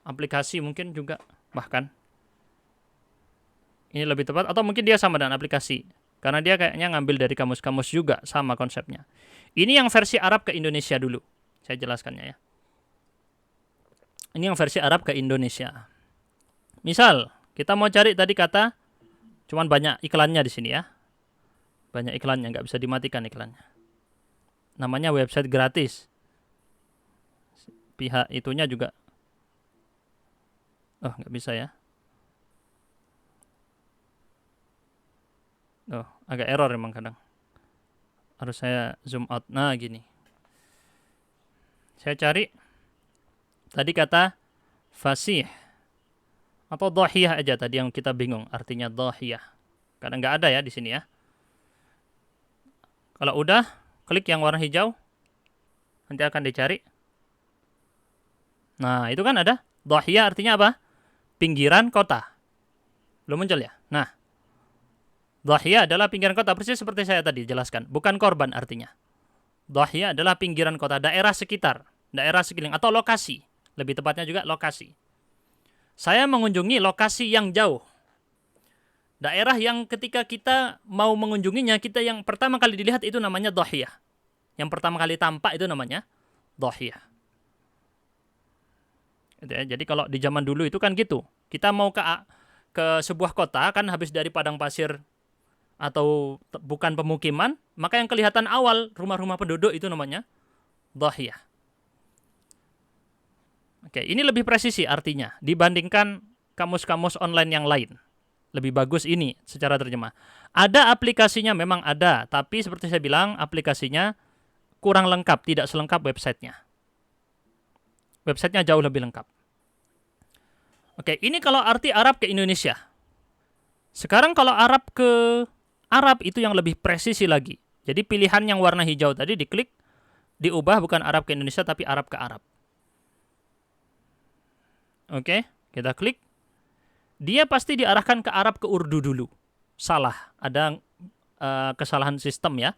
aplikasi mungkin juga bahkan. Ini lebih tepat, atau mungkin dia sama dengan aplikasi, karena dia kayaknya ngambil dari kamus-kamus juga, sama konsepnya. Ini yang versi Arab ke Indonesia dulu, saya jelaskannya ya. Ini yang versi Arab ke Indonesia. Misal, kita mau cari tadi kata, cuman banyak iklannya di sini ya. Banyak iklannya, nggak bisa dimatikan iklannya. Namanya website gratis. Pihak itunya juga. Oh, nggak bisa ya. Oh, agak error emang kadang. Harus saya zoom out. Nah, gini. Saya cari tadi kata fasih atau dhahiyah aja tadi yang kita bingung artinya dhahiyah. Karena nggak ada ya di sini ya. Kalau udah, klik yang warna hijau. Nanti akan dicari. Nah, itu kan ada. Dhahiyah artinya apa? Pinggiran kota. Belum muncul ya? Nah, Dhahiyah adalah pinggiran kota, persis seperti saya tadi jelaskan. Bukan korban artinya. Dhahiyah adalah pinggiran kota, daerah sekitar, daerah sekeliling, atau lokasi. Lebih tepatnya juga lokasi. Saya mengunjungi lokasi yang jauh. Daerah yang ketika kita mau mengunjunginya, kita yang pertama kali dilihat itu namanya dhahiyah. Yang pertama kali tampak itu namanya dhahiyah. Jadi kalau di zaman dulu itu kan gitu. Kita mau ke sebuah kota kan habis dari padang pasir atau bukan pemukiman, maka yang kelihatan awal rumah-rumah penduduk itu namanya dhahiyah. Oke, ini lebih presisi artinya dibandingkan kamus-kamus online yang lain. Lebih bagus ini secara terjemah. Ada aplikasinya, memang ada, tapi seperti saya bilang, aplikasinya kurang lengkap, tidak selengkap websitenya. Websitenya jauh lebih lengkap. Oke, ini kalau arti Arab ke Indonesia. Sekarang kalau Arab ke Arab itu yang lebih presisi lagi. Jadi pilihan yang warna hijau tadi diklik, diubah bukan Arab ke Indonesia, tapi Arab ke Arab. Oke, kita klik. Dia pasti diarahkan ke Arab ke Urdu dulu. Salah, ada kesalahan sistem ya.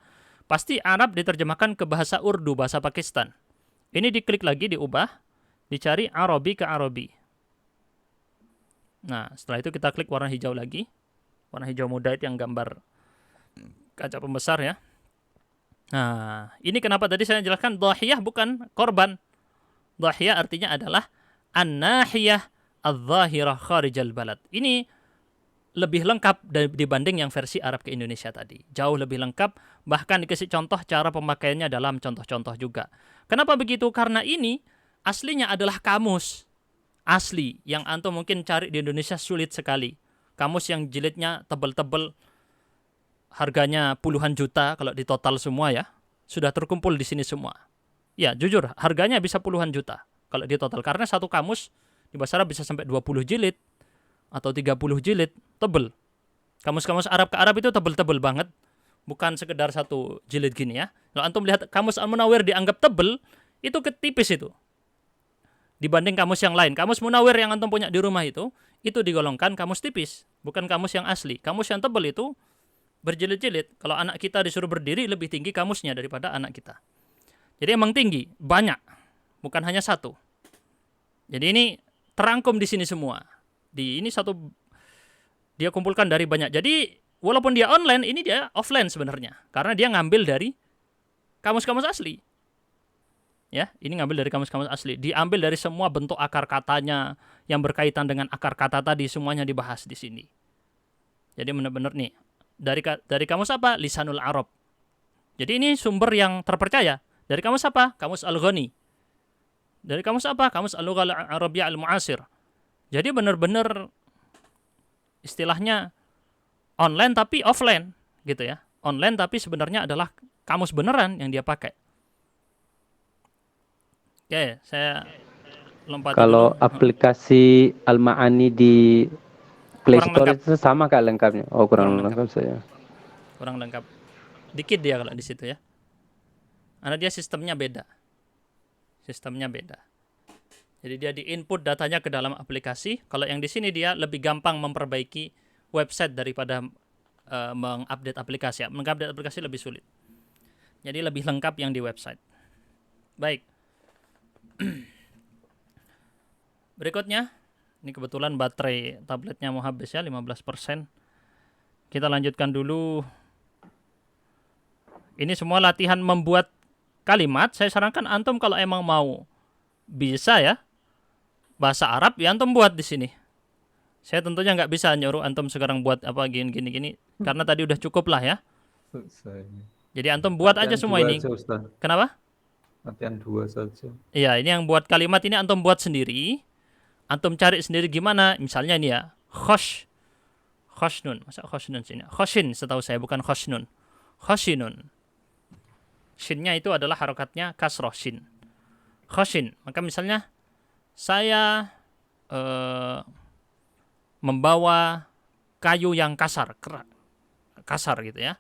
Pasti Arab diterjemahkan ke bahasa Urdu, bahasa Pakistan. Ini diklik lagi, diubah, dicari Arabi ke Arabi. Nah, setelah itu kita klik warna hijau lagi. Warna hijau muda itu yang gambar kaca pembesar ya. Nah, ini kenapa tadi saya jelaskan dhahiyah bukan korban. Dhahiyah artinya adalah an-nahiyah al-zahirah kharijal balad. Ini lebih lengkap dibanding yang versi Arab ke Indonesia tadi. Jauh lebih lengkap, bahkan dikasih contoh cara pemakaiannya dalam contoh-contoh juga. Kenapa begitu? Karena ini aslinya adalah kamus asli yang antum mungkin cari di Indonesia sulit sekali. Kamus yang jilidnya tebal-tebal, harganya puluhan juta kalau di total semua ya. Sudah terkumpul di sini semua. Ya, jujur, harganya bisa puluhan juta kalau di total. Karena satu kamus di bahasa Arab bisa sampai 20 jilid atau 30 jilid, tebel. Kamus-kamus Arab ke Arab itu tebel-tebel banget. Bukan sekedar satu jilid gini ya. Kalau antum lihat kamus Al-Munawwir dianggap tebel, itu ketipis itu. Dibanding kamus yang lain. Kamus Munawwir yang antum punya di rumah itu digolongkan kamus tipis. Bukan kamus yang asli. Kamus yang tebel itu berjilid-jilid. Kalau anak kita disuruh berdiri, lebih tinggi kamusnya daripada anak kita. Jadi emang tinggi, banyak. Bukan hanya satu. Jadi ini terangkum di sini semua. Ini satu dia kumpulkan dari banyak. Jadi walaupun dia online, ini dia offline sebenarnya. Karena dia ngambil dari kamus-kamus asli. Ya, ini ngambil dari kamus-kamus asli. Diambil dari semua bentuk akar katanya yang berkaitan dengan akar kata tadi, semuanya dibahas di sini. Jadi benar-benar nih, dari kamus apa? Lisanul Arab. Jadi ini sumber yang terpercaya. Dari kamus apa? Kamus Al-Ghani. Dari kamus apa? Kamus Al-Lughah Al-Arabiyyah Al-Mu'asir. Jadi benar-benar istilahnya online tapi offline gitu ya. Online tapi sebenarnya adalah kamus beneran yang dia pakai. Oke, saya lompat Kalau dulu. aplikasi Al-Ma'ani di Play Kurang Store lengkap. itu sama kah lengkapnya? Oh, kurang Kurang lengkap saya. Kurang lengkap. Dikit dia kalau di situ ya. Karena dia sistemnya beda. Jadi dia di-input datanya ke dalam aplikasi. Kalau yang di sini dia lebih gampang memperbaiki website daripada mengupdate aplikasi. Mengupdate aplikasi lebih sulit. Jadi lebih lengkap yang di website. Baik. Berikutnya, ini kebetulan baterai tabletnya mau habis ya, 15%. Kita lanjutkan dulu. Ini semua latihan membuat kalimat. Saya sarankan antum kalau emang mau bisa ya bahasa Arab, ya antum buat di sini. Saya tentunya nggak bisa nyuruh antum sekarang buat apa gini karena tadi udah cukup lah ya. Jadi antum buat aja semua ini. Kenapa? Latihan 2 saja. Iya, ini yang buat kalimat ini antum buat sendiri. Antum cari sendiri gimana. Misalnya ini ya, khoshnun. Masa khoshnun sini? Khoshin setahu saya, bukan khoshnun. Khoshinun. Shinnya itu adalah harokatnya kasroh shin. Khoshin. Maka misalnya saya membawa kayu yang kasar gitu ya.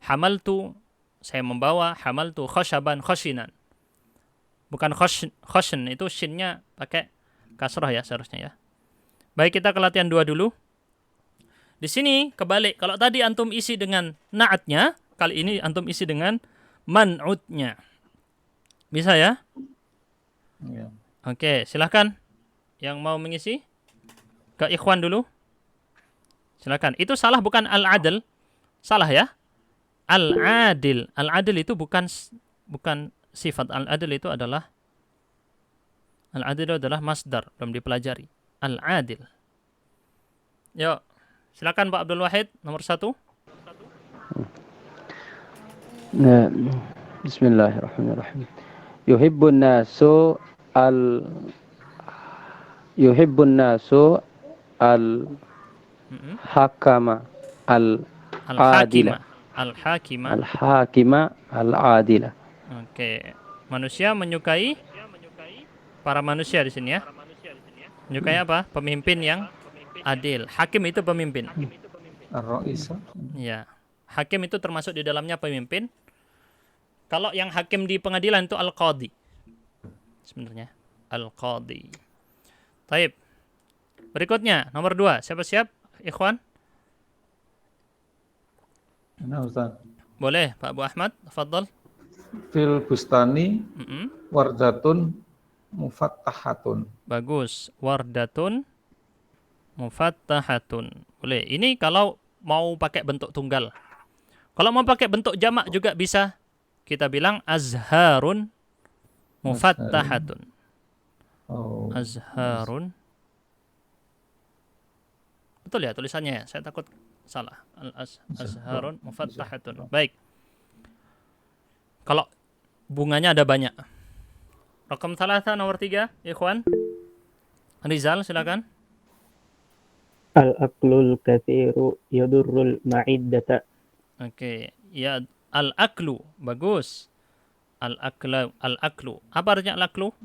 Saya membawa hamaltu khoshaban khoshinan. Bukan khoshin, itu shinnya pakai kasroh ya seharusnya ya. Baik, kita ke latihan 2 dulu. Di sini kebalik. Kalau tadi antum isi dengan na'atnya, kali ini antum isi dengan man'utnya. Bisa ya? Ya. Oke, silahkan. Yang mau mengisi? Ke Ikhwan dulu. Silakan. Itu salah bukan al-adl. Salah ya? Al-adil. Al-adil itu bukan sifat. Al-adil itu adalah masdar, belum dipelajari. Al-adil. Yuk, silakan Pak Abdul Wahid nomor 1. Nah, Bismillahirrahmanirrahim. Yuhibbun nasu al hakama al adila. Al-hakimah. Al adila. Oke. Manusia menyukai para manusia di sini ya. Menyukai apa? Pemimpin yang adil. Hakim itu pemimpin. Ar-Ra'isa. Ya. Hakim itu termasuk di dalamnya pemimpin. Kalau yang hakim di pengadilan itu al-qadhi. Sebenarnya al-qadhi. Taib. Berikutnya nomor 2. Siapa siap? Ikhwan? Nah, Ustaz. Boleh, Pak Abu Ahmad, tafadhal. Fil bustani wardatun mufattahatun. Bagus. Wardatun mufattahatun. Boleh. Ini kalau mau pakai bentuk tunggal. Kalau mau pakai bentuk jamak juga bisa. Kita bilang azharun mufattahatun. Oh. Azharun. Betul ya tulisannya ya? Saya takut salah. Azharun mufattahatun. Baik. Kalau bunganya ada banyak. Rakam 3 nomor 3, Ikhwan. Rizal, silakan. Al-aklul kathiru yadurrul ma'iddata. Oke, ya al-aklu, bagus. Al-aklu. Apa artinya al-aklu?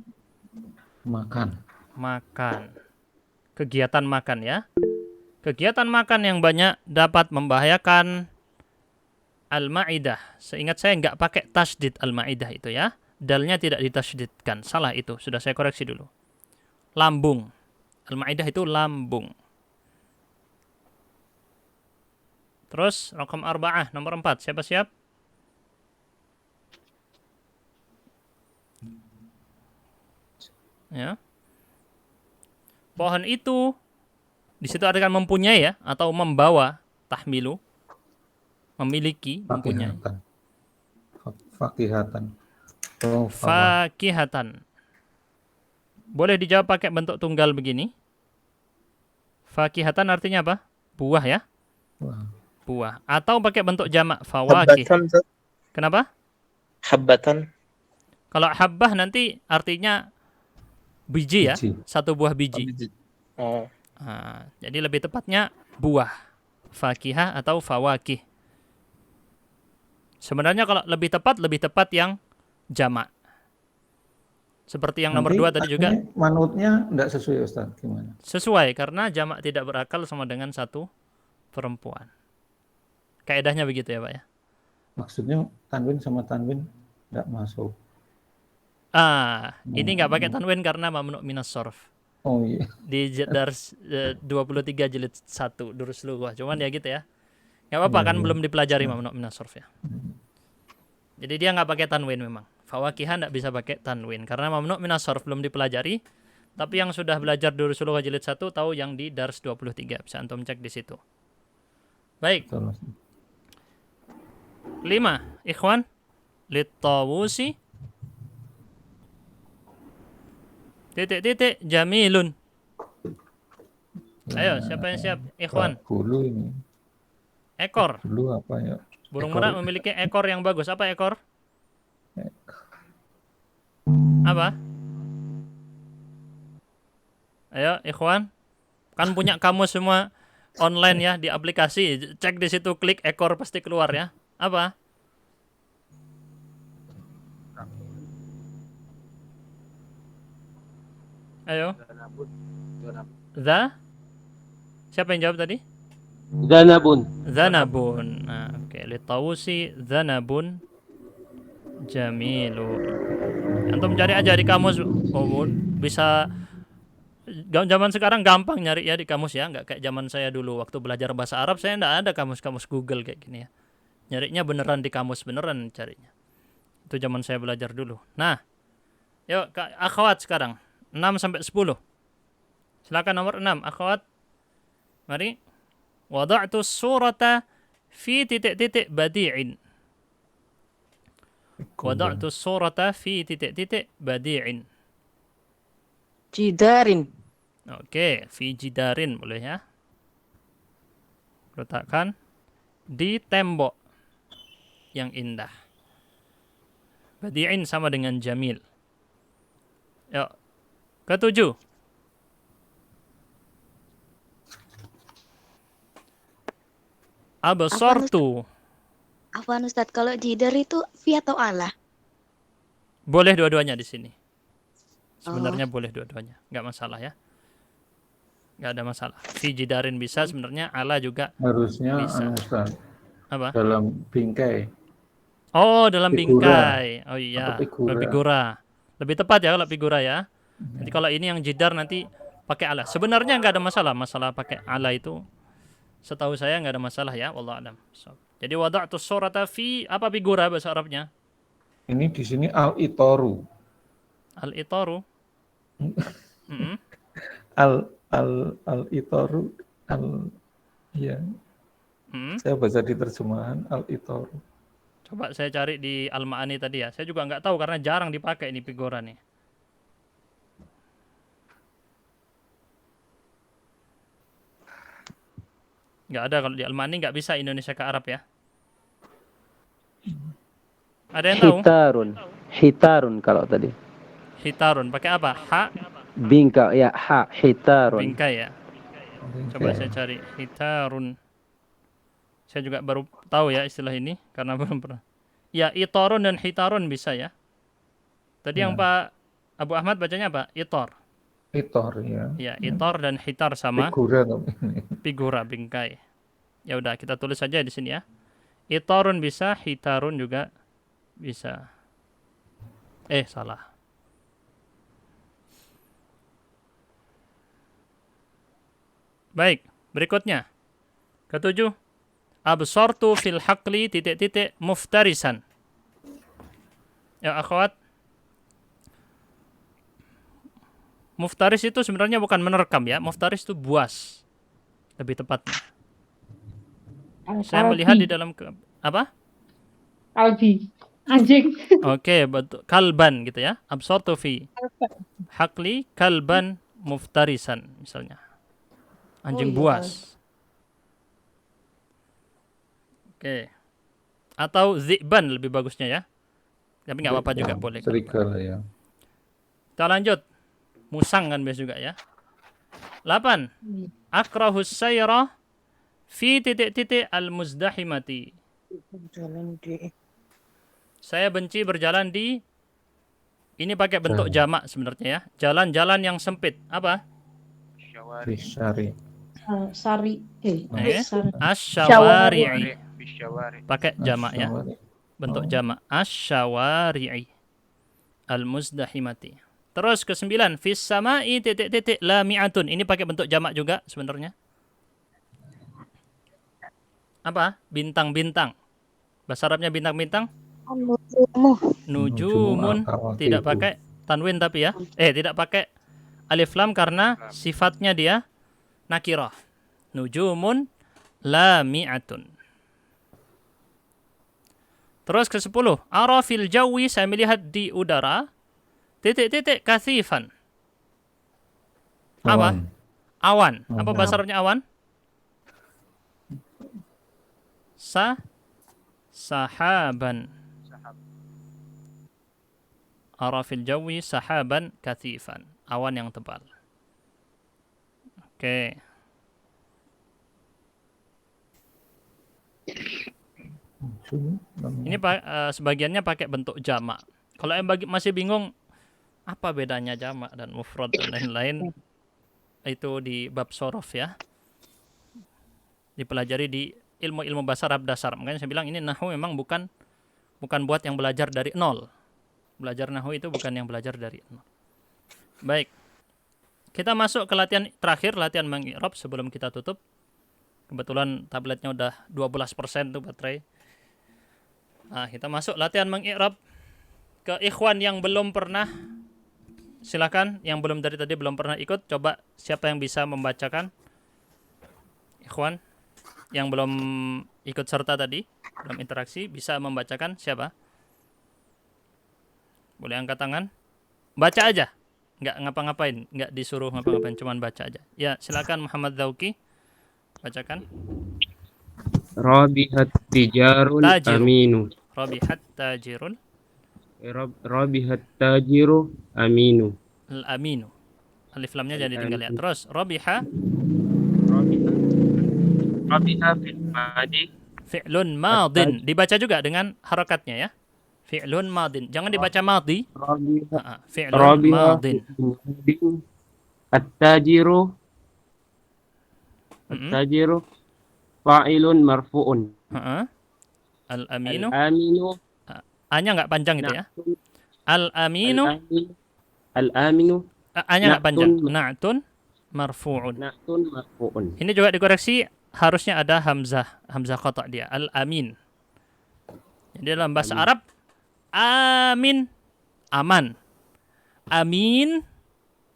Makan. Makan. Kegiatan makan ya. Kegiatan makan yang banyak dapat membahayakan al-ma'idah. Seingat saya nggak pakai tasdid al-ma'idah itu ya. Dalnya tidak ditasdidkan. Salah itu. Sudah saya koreksi dulu. Lambung. Al-ma'idah itu lambung. Terus, rakam 4, nomor 4. Siapa siap? Ya. Pohon itu, di situ artikan mempunyai ya, atau membawa, tahmilu. Memiliki, mempunyai. Fakihatan. Fakihatan. Boleh dijawab pakai bentuk tunggal begini. Fakihatan artinya apa? Buah ya? Buah. Atau pakai bentuk jamak fawakih. Kenapa? Habbatan. Kalau habbah nanti artinya biji ya, satu buah biji. Oh. Nah, jadi lebih tepatnya buah. Fakihah atau fawakih. Sebenarnya kalau lebih tepat yang jamak. Seperti yang nomor 2 tadi juga. Manutnya enggak sesuai Ustaz, gimana? Sesuai, karena jamak tidak berakal sama dengan satu perempuan. Kaedahnya begitu ya Pak ya? Maksudnya tanwin sama tanwin enggak masuk. Ini nggak pakai tanwin karena mamnu minas sorf. Oh iya. Di dars 23 jilid 1 durus lughah. Cuman ya gitu ya. Nggak apa-apa kan belum dipelajari mamnu minas sorf ya. Jadi dia nggak pakai tanwin memang. Fawakihah nggak bisa pakai tanwin karena mamnu minas sorf belum dipelajari. Tapi yang sudah belajar durus lughah jilid 1 tahu yang di dars 23. Bisa antum cek di situ. Baik. 5. Ikhwan. Littawusi. Titik jamilun. Ayo, siapa yang siap? Ikhwan. Bulu ini. Ekor. Bulu apa ya? Burung merak memiliki ekor yang bagus. Apa ekor? Apa? Ayo, Ikhwan. Kan punya kamu semua online ya di aplikasi. Cek di situ, klik ekor pasti keluar ya. Apa? Ayo. Siapa yang jawab tadi? Zanabun. Zanabun. Nah, oke. Litawusi zanabun jamilun. Antum cari aja di kamus. Oh, bisa zaman sekarang gampang nyari ya di kamus ya, nggak kayak zaman saya dulu waktu belajar bahasa Arab, saya nggak ada kamus-kamus Google kayak gini ya. Nyarinya beneran di kamus, beneran carinya. Itu zaman saya belajar dulu. Nah, yuk akhwat sekarang 6 sampai 10. Silakan nomor 6, akhwat. Mari. Wada'tu surata fi titik-titik badi'in. Wada'tu surata fi titik-titik badi'in. Jidarin. Oke, fi jidarin boleh ya. Letakkan di tembok yang indah. Badi'in sama dengan jamil. Yuk. Ketujuh. Abasartu. Afwan Ustadz, kalau jidar itu fi atau ala? Boleh dua-duanya di sini. Sebenarnya boleh dua-duanya, nggak masalah ya. Nggak ada masalah. Fi jidarin bisa, sebenarnya ala juga Harusnya bisa. Ustaz, Apa? dalam bingkai. Oh, dalam Figura. bingkai. Oh iya, Atau figura. figura. Lebih tepat ya kalau figura ya. Nanti kalau ini yang jidar nanti pakai ala. Sebenarnya nggak ada masalah. Masalah pakai ala itu setahu saya nggak ada masalah ya. Wallahu a'lam. Jadi wada'tu surata fi apa figura bahasa Arabnya? Ini di sini al-itoru. Al-itaru. Mm-mm. Al-itoru ya. Mm. Saya baca di terjemahan al-itoru. Coba saya cari di Al-Ma'ani tadi ya. Saya juga nggak tahu karena jarang dipakai ini figura nih. Nggak ada kalau di Al-Ma'ani, nggak bisa Indonesia ke Arab ya. Ada yang tahu? Hitarun kalau tadi. Hitarun pakai apa? Ha, Bingka ya, ha, hitarun. bingkai ya. Coba saya cari hitarun. Saya juga baru tahu ya istilah ini karena belum pernah. Ya, itorun dan hitarun bisa ya. Tadi yang Pak Abu Ahmad bacanya apa? Itor. Itor ya. Ya, itor dan hitar sama. Figura tapi. Figura bingkai. Ya udah kita tulis saja di sini ya. Itorun bisa, hitarun juga bisa. Salah. Baik, berikutnya. Ketujuh. Absortu fil haqli titik-titik muftarisan. Ya akhwat. Muftaris itu sebenarnya bukan menerkam ya. Muftaris itu buas. Lebih tepatnya. Saya melihat di dalam apa? Kalbi. Anjing. Oke, betul. Kalban gitu ya. Absortu fi haqli kalban muftarisan misalnya. Anjing buas. Oke. Atau ziban lebih bagusnya ya. Tapi nggak apa-apa juga boleh. Serigala ya. Kita lanjut. Musang kan biasa juga ya. 8. Akrahus sayrah fi titik-titik al-muzdahimati. Jalan di Saya benci berjalan di, ini pakai bentuk jamak sebenarnya ya. Jalan-jalan yang sempit. Apa? Bisari. Sari. Asyawari'i. Pakai jamak ya. Bentuk jamak. Asyawari'i. Al-muzdahimati. Terus ke-9. Fis sama'i titik-titik lami'atun. Ini pakai bentuk jamak juga sebenarnya. Apa? Bintang-bintang. Bahasa Arabnya bintang-bintang. Nujumun. Tidak pakai tanwin tapi ya. Tidak pakai alif lam karena sifatnya dia nakirah. Nujumun lami'atun. Terus ke-10. Ara fil jawi, saya melihat di udara. Titik-titik kathifan. Apa? Awan. Apa bahasa Arabnya awan? Sahaban. Ara fil jawi sahaban kathifan. Awan yang tebal. Oke. Ini sebagiannya pakai bentuk jamak. Kalau yang masih bingung apa bedanya jamak dan mufrad dan lain-lain, itu di bab sorof ya. Dipelajari di ilmu-ilmu bahasa Arab dasar. Makanya saya bilang ini nahwu memang bukan buat yang belajar dari nol. Belajar nahwu itu bukan yang belajar dari nol. Baik. Kita masuk ke latihan terakhir, latihan mengi'rab sebelum kita tutup. Kebetulan tabletnya udah 12% tuh baterai. Nah, kita masuk latihan mengi'rab. Ke ikhwan yang belum pernah, silakan. Yang belum dari tadi belum pernah ikut, coba siapa yang bisa membacakan. Ikhwan yang belum ikut serta tadi, belum interaksi, bisa membacakan siapa? Boleh angkat tangan. Baca aja. Nggak ngapa-ngapain, nggak disuruh ngapa-ngapain, cuman baca aja. Ya, silakan Muhammad Zauki. Bacakan. Rabihat tijarul Tajiru. aminu. Rabihat tajirun Rabihat tajiru aminu. al-aminu. Alif lamnya jangan ditinggal ya. Terus rabiha Rabiha fil madi. fi'lun madin. Dibaca juga dengan harakatnya ya. Fi'lun madin. Jangan dibaca madi. Fi'lun Rabiha madin. At-tajiru. At-tajiru fa'ilun marfu'un. Al-aminu. Al-aminu. A-nya nggak panjang itu ya. Al-aminu. Al-aminu. A-nya nggak panjang. Na'tun marfu'un. Na'tun marfu'un. Ini juga dikoreksi, harusnya ada hamzah. Hamzah qata' dia. Al-amin. Jadi dalam bahasa Arab, amin, aman. Amin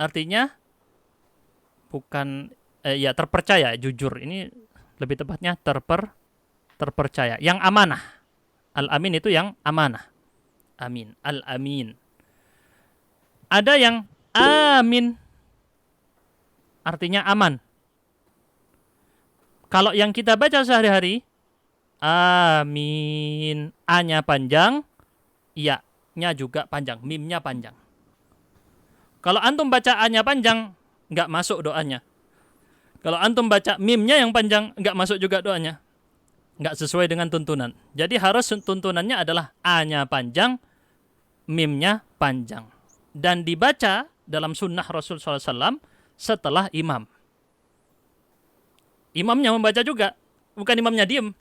artinya bukan ya terpercaya, jujur. Ini lebih tepatnya terpercaya, yang amanah. Al-amin itu yang amanah. Amin, al-amin. Ada yang amin artinya aman. Kalau yang kita baca sehari-hari, amin, a-nya panjang, ya-nya juga panjang, mim-nya panjang. Kalau antum baca a-nya panjang, nggak masuk doanya. Kalau antum baca mim-nya yang panjang, nggak masuk juga doanya. Nggak sesuai dengan tuntunan. Jadi harus tuntunannya adalah a-nya panjang, mim-nya panjang. Dan dibaca dalam sunnah Rasul SAW setelah imam. Imamnya membaca juga, bukan imamnya diem.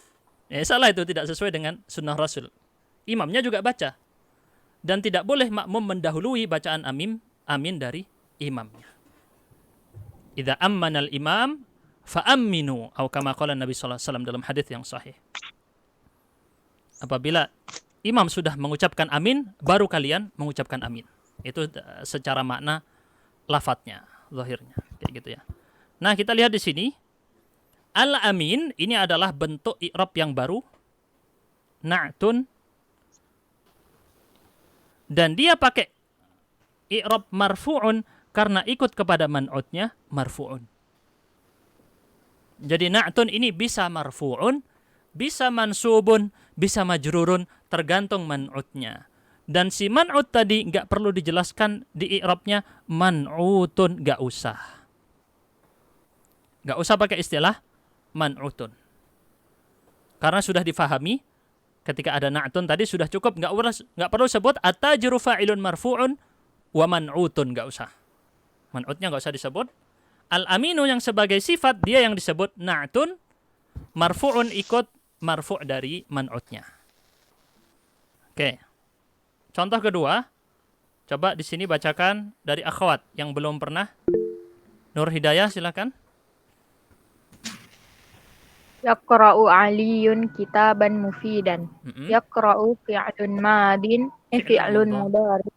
Salah itu, tidak sesuai dengan sunnah Rasul. Imamnya juga baca. Dan tidak boleh makmum mendahului bacaan amin dari imamnya. Idza ammana al-imam fa'amminu, atau kama qala Nabi sallallahu alaihi wasallam dalam hadis yang sahih. Apabila imam sudah mengucapkan amin, baru kalian mengucapkan amin. Itu secara makna lafadznya, zahirnya, kayak gitu ya. Nah, kita lihat di sini al-amin ini adalah bentuk i'rab yang baru, na'tun, dan dia pakai i'rab marfu'un karena ikut kepada man'utnya marfu'un. Jadi na'tun ini bisa marfu'un, bisa mansubun, bisa majrurun, tergantung man'utnya. Dan si man'ut tadi nggak perlu dijelaskan di i'rabnya, man'utun, nggak usah. Nggak usah pakai istilah man'utun. Karena sudah difahami, ketika ada na'tun tadi sudah cukup, nggak perlu sebut at-tajiru fa'ilun marfu'un wa man'utun, nggak usah. Man'utnya nggak usah disebut. Al-aminu yang sebagai sifat, dia yang disebut na'tun, marfu'un ikut marfu' dari man'utnya. Oke. Contoh kedua, coba di sini bacakan dari akhwat yang belum pernah. Nur Hidayah, silakan. Yaqra'u aliyun kitaban mufidan. Yaqra'u fi'lun madin, fi'lun mudhari.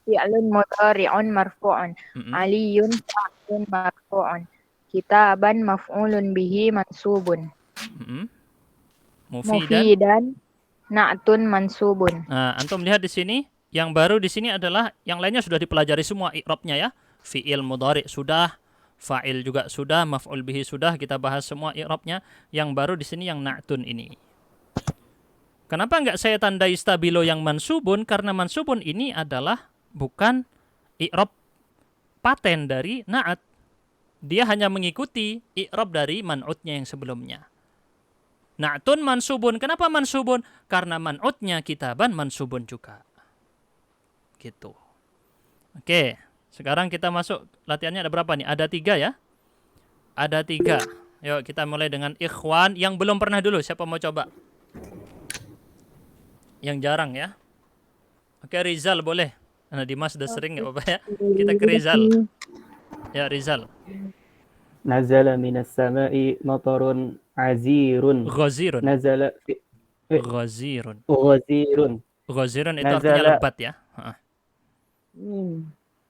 Fi'lun mudhari'un marfu'un. Aliyun fa'ilun marfu'un. Kitaban maf'ulun bihi mansubun. Mufidan na'tun mansubun. Nah, antum lihat di sini, yang baru di sini adalah yang lainnya sudah dipelajari semua i'rabnya ya. Fi'il mudhari sudah, fa'il juga sudah, maf'ul bihi sudah, kita bahas semua i'rabnya. Yang baru di sini yang na'tun ini. Kenapa enggak saya tandai stabilo yang mansubun? Karena mansubun ini adalah bukan i'rab paten dari na'at. Dia hanya mengikuti i'rab dari man'utnya yang sebelumnya. Na'tun mansubun. Kenapa mansubun? Karena man'utnya kitaban mansubun juga. Gitu. Oke, sekarang kita masuk. Latihannya ada berapa nih? Ada 3 ya? Ada 3. Yuk kita mulai dengan ikhwan yang belum pernah dulu. Siapa mau coba? Yang jarang ya. Oke, Rizal boleh. Nah, Dimas sudah sering nggak apa-apa ya. Kita ke Rizal. Ya, Rizal. Nazala minas sama'i matarun azirun. Ghazirun. Nazala Ghazirun. ghazirun. Ghazirun itu artinya Nazala lebat ya. Heeh.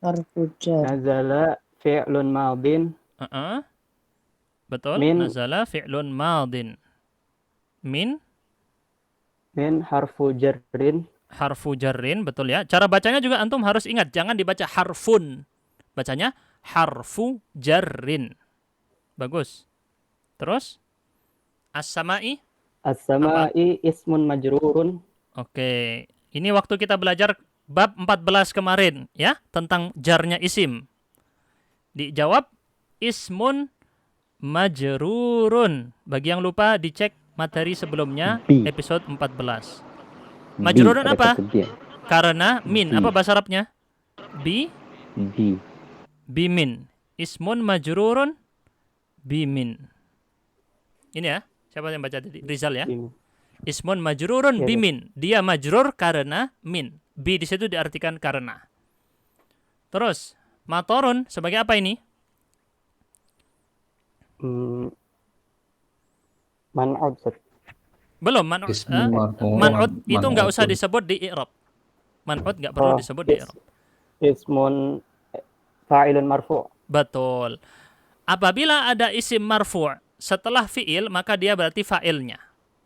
Harfu jar. nazala fi'lun madin Heeh. Betul. min Nazala fi'lun madin. Min harfu jarrin. harfu jarrin, betul ya. Cara bacanya juga antum harus ingat, jangan dibaca harfun. Bacanya harfu jarrin. Bagus. Terus as-sama'i. As-sama'i ismun majrurun. Oke. Ini waktu kita belajar bab 14 kemarin ya, tentang jarnya isim. Dijawab ismun majrurun. Bagi yang lupa dicek materi sebelumnya Bi. episode 14. Majrurun Bi, apa? ada kata dia. Karena min. Bi. Apa bahasa Arabnya? Bi. Bimin. Ismun majrurun bimin. Ini ya. Siapa yang baca tadi? Rizal ya. Ismun majrurun Ya, bimin. Dia majrur karena min. Bi di situ diartikan karena. Terus, matorun sebagai apa ini? Man'ud. Belum, man'ud. Ismun marfu'. Man'ud itu nggak usah man'utun. disebut di i'rab. Man'ud nggak perlu disebut di i'rab. Ismun fa'ilun marfu'. Betul. Apabila ada isim marfu' setelah fi'il, maka dia berarti fa'ilnya.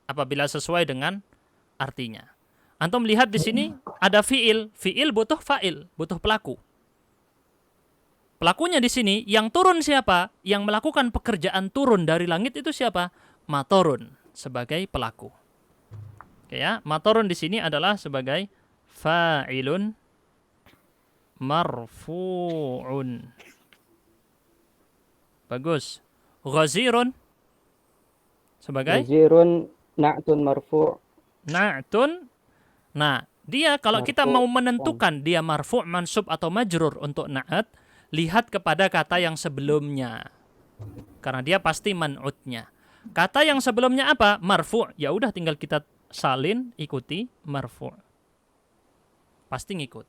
Apabila sesuai dengan artinya. Antum lihat di sini ada fi'il. Fi'il butuh fa'il, butuh pelaku. Pelakunya di sini yang turun siapa? Yang melakukan pekerjaan turun dari langit itu siapa? Matorun sebagai pelaku. Oke ya, matorun di sini adalah sebagai fa'ilun marfu'un. Bagus. Ghazirun sebagai Ghazirun na'tun marfu'. na'tun. Nah, dia kalau kita Marfu'. mau menentukan dia marfu', mansub atau majrur untuk na'at, lihat kepada kata yang sebelumnya. Karena dia pasti man'utnya. Kata yang sebelumnya apa? Marfu'. Ya udah tinggal kita salin, ikuti marfu'. Pasti ngikut.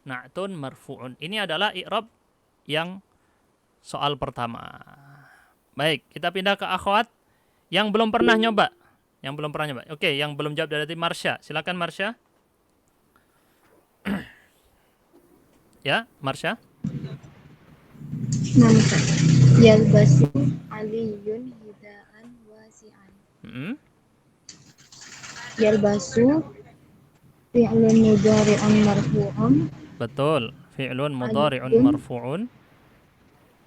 Na'tun marfu'un. Ini adalah i'rab yang soal pertama. Baik, kita pindah ke akhwat yang belum pernah nyoba. Yang belum pernah nyoba. Oke, yang belum jawab dari Marsha. Silakan Marsha. Ya, Marsha. Nampak. Yalbasu aliyun hidaan wasi'an. Yalbasu fi'lun mudhari'un marfu'un. Betul. Fi'lun mudhari'un Aliyun. marfu'un.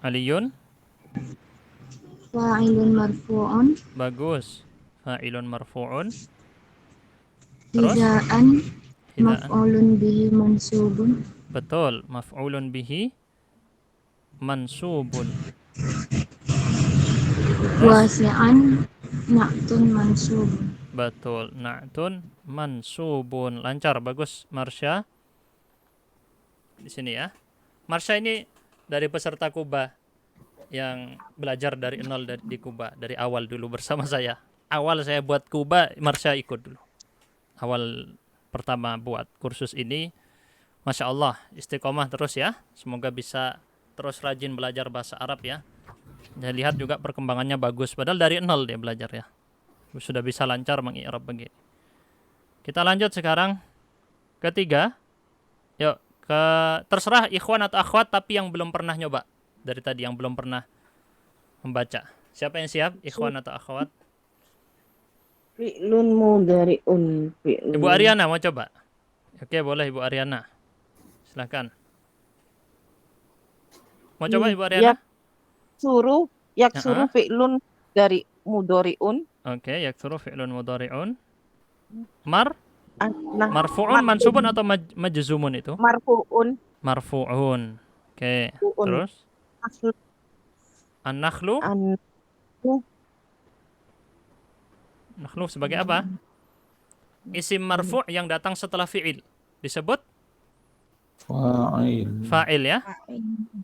Aliyun. Fa'ilun marfu'un. Bagus. Fa'ilun marfu'un. Terus? Hidaan Hidaan. maf'ulun bihi mansubun. Betul. Maf'ulun bihi mansubun. Wasi'an na'tun mansubun. Betul. Na'tun mansubun. Lancar. Bagus, Marsha. Di sini ya. Marsha ini dari peserta Kuba yang belajar dari nol di Kuba. Dari awal dulu bersama saya. Awal saya buat Kuba, Marsha ikut dulu. Awal pertama buat kursus ini. Masya Allah, istiqomah terus ya. Semoga bisa terus rajin belajar bahasa Arab ya. Dan lihat juga perkembangannya bagus. Padahal dari nol dia belajar ya. Sudah bisa lancar mengi'rab begini. Kita lanjut sekarang. Ketiga. Yuk, terserah ikhwan atau akhwat tapi yang belum pernah nyoba. Dari tadi yang belum pernah membaca. Siapa yang siap? Ikhwan atau akhwat? Fi'lun mudhari'un. Ibu Ariana mau coba? Oke, boleh Ibu Ariana. Silakan. Mau coba Ibu Ariana? Yaksuru fi'lun dari mudhari'un. Oke, yaksuru fi'lun mudhari'un. Marfu'un, mansubun atau majzumun itu? Marfu'un. Marfu'un. Oke. Terus? An-nakhlu. Nakhlu sebagai apa? Isim marfu' yang datang setelah fi'il. Disebut? Fa'il ya?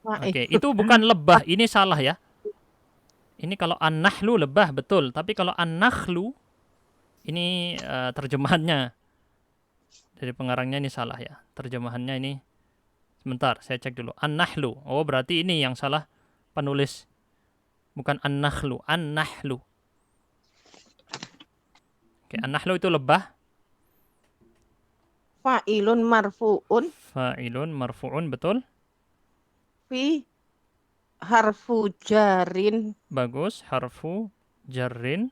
Oke, itu bukan lebah. Ini salah ya. Ini kalau an-nahlu lebah, betul. Tapi kalau an-nakhlu, ini terjemahannya. Dari pengarangnya ini salah ya. Terjemahannya ini Sebentar, saya cek dulu. An-nahlu. Oh, berarti ini yang salah penulis. Bukan an-nakhlu, an-nahlu. Oke, an-nahlu itu lebah. Fa'ilun marfu'un Fa'ilun marfu'un, betul. fi harfu jarin Bagus, harfu jarrin.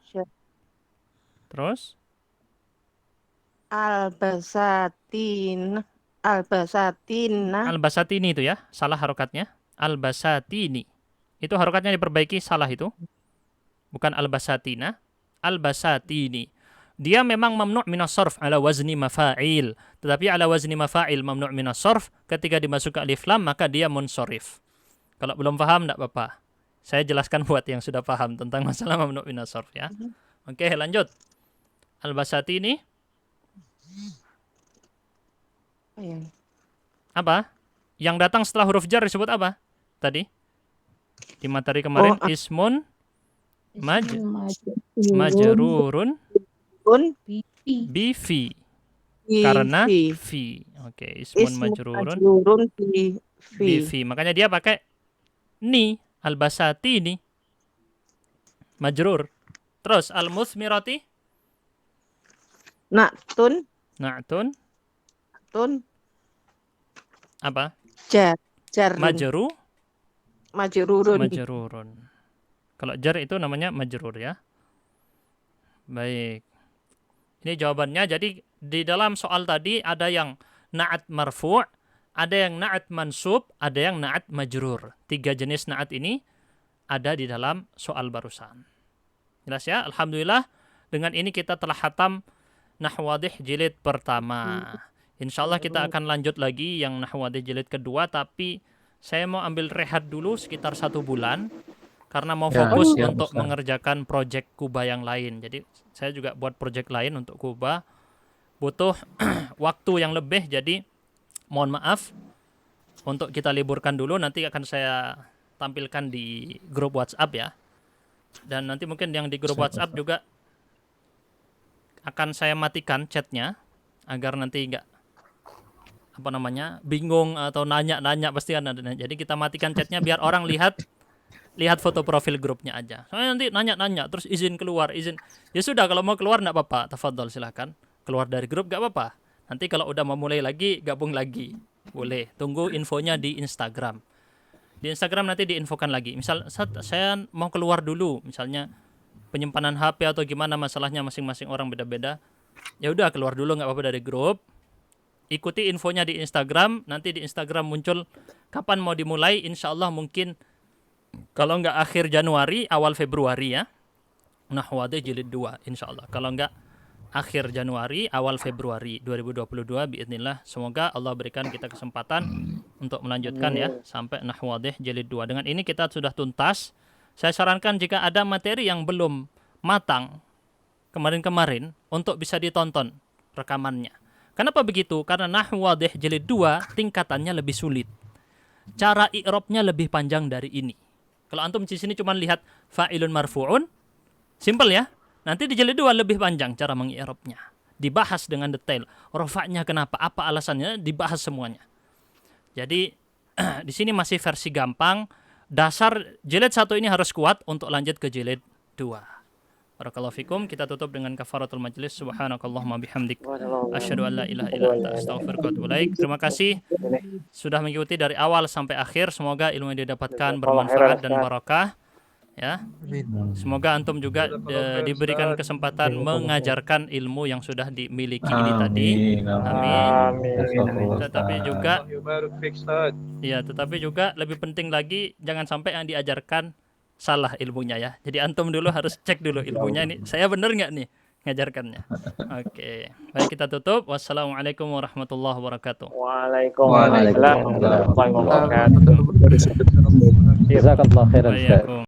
Terus albasatina al-basatini itu ya, salah harokatnya. Al-basatini. Itu harokatnya diperbaiki, salah itu. Bukan al-basatina, al-basatini. Dia memang mamnu' minas sarf ala wazni mafa'il. Tetapi ala wazni mafa'il mamnu' minas sarf, ketika dimasuk ke alif lam maka dia munsharif. Kalau belum paham enggak apa-apa. Saya jelaskan buat yang sudah paham tentang masalah mamnu' minas sarf ya. Oke, lanjut. Al-basatini apa? Yang datang setelah huruf jar disebut apa? Tadi di materi kemarin ismun majrurun bifi karena fi. Oke, ismun majrurun bifi. Makanya dia pakai ni, al-basatini majrur. Terus al-muthmirati na'tun apa? Majrurun. Majrurun. Kalau jar itu namanya majrur ya. Baik. Ini jawabannya. Jadi di dalam soal tadi ada yang na'at marfu', ada yang na'at mansub, ada yang na'at majrur. 3 jenis na'at ini ada di dalam soal barusan. Jelas ya? Alhamdulillah dengan ini kita telah khatam Nahwu Wadih jilid pertama. Insyaallah kita akan lanjut lagi yang Nahwu Wadih jilid kedua, tapi saya mau ambil rehat dulu sekitar 1 bulan karena mau fokus untuk mengerjakan proyek Kuba yang lain. Jadi saya juga buat proyek lain untuk Kuba, butuh waktu yang lebih, jadi mohon maaf untuk kita liburkan dulu. Nanti akan saya tampilkan di grup WhatsApp ya, dan nanti mungkin yang di grup WhatsApp juga akan saya matikan chatnya agar nanti enggak bingung atau nanya-nanya, pasti kan ada. Jadi kita matikan chatnya biar orang lihat foto profil grupnya aja. Soalnya nanti nanya-nanya terus izin keluar, izin. Ya sudah, kalau mau keluar enggak apa-apa, tafadhol silahkan. Keluar dari grup enggak apa-apa. Nanti kalau udah mau mulai lagi, gabung lagi. Boleh. Tunggu infonya di Instagram. Di Instagram nanti diinfokan lagi. Misal saya mau keluar dulu, misalnya penyimpanan HP atau gimana masalahnya, masing-masing orang beda-beda. Ya udah, keluar dulu enggak apa-apa dari grup. Ikuti infonya di Instagram, nanti di Instagram muncul kapan mau dimulai, insyaallah mungkin kalau enggak akhir Januari, awal Februari ya. Nahwu Wadih jilid 2 insyaallah. Kalau enggak akhir Januari, awal Februari 2022 biidznillah. Semoga Allah berikan kita kesempatan untuk melanjutkan ya sampai Nahwu Wadih jilid 2. Dengan ini kita sudah tuntas. Saya sarankan jika ada materi yang belum matang kemarin-kemarin untuk bisa ditonton rekamannya. Kenapa begitu? Karena Nahwu Wadih jilid 2 tingkatannya lebih sulit. Cara i'rabnya lebih panjang dari ini. Kalau antum di sini cuma lihat fa'ilun marfu'un, simple ya. Nanti di jilid 2 lebih panjang cara mengi'rabnya. Dibahas dengan detail. Rafa'nya kenapa? Apa alasannya? Dibahas semuanya. Jadi di sini masih versi gampang. Dasar jilid 1 ini harus kuat untuk lanjut ke jilid 2. Barakallahu fikum. Kita tutup dengan kafaratul majlis. Subhanakallahumma bihamdik. Asyhadu an la ilaha illa anta astaghfiruka wa atubu ilaik. Terima kasih sudah mengikuti dari awal sampai akhir. Semoga ilmu yang didapatkan bermanfaat dan barakah. Ya. Semoga antum juga diberikan kesempatan mengajarkan ilmu yang sudah dimiliki ini tadi. Amin. Tetapi juga lebih penting lagi, jangan sampai yang diajarkan salah ilmunya ya. Jadi antum dulu harus cek dulu ilmunya ini. Saya benar nggak nih ngajarkannya? Oke. Baik, kita tutup. Wassalamualaikum warahmatullahi wabarakatuh. Waalaikumsalam warahmatullahi wabarakatuh. Jazakallah khairan.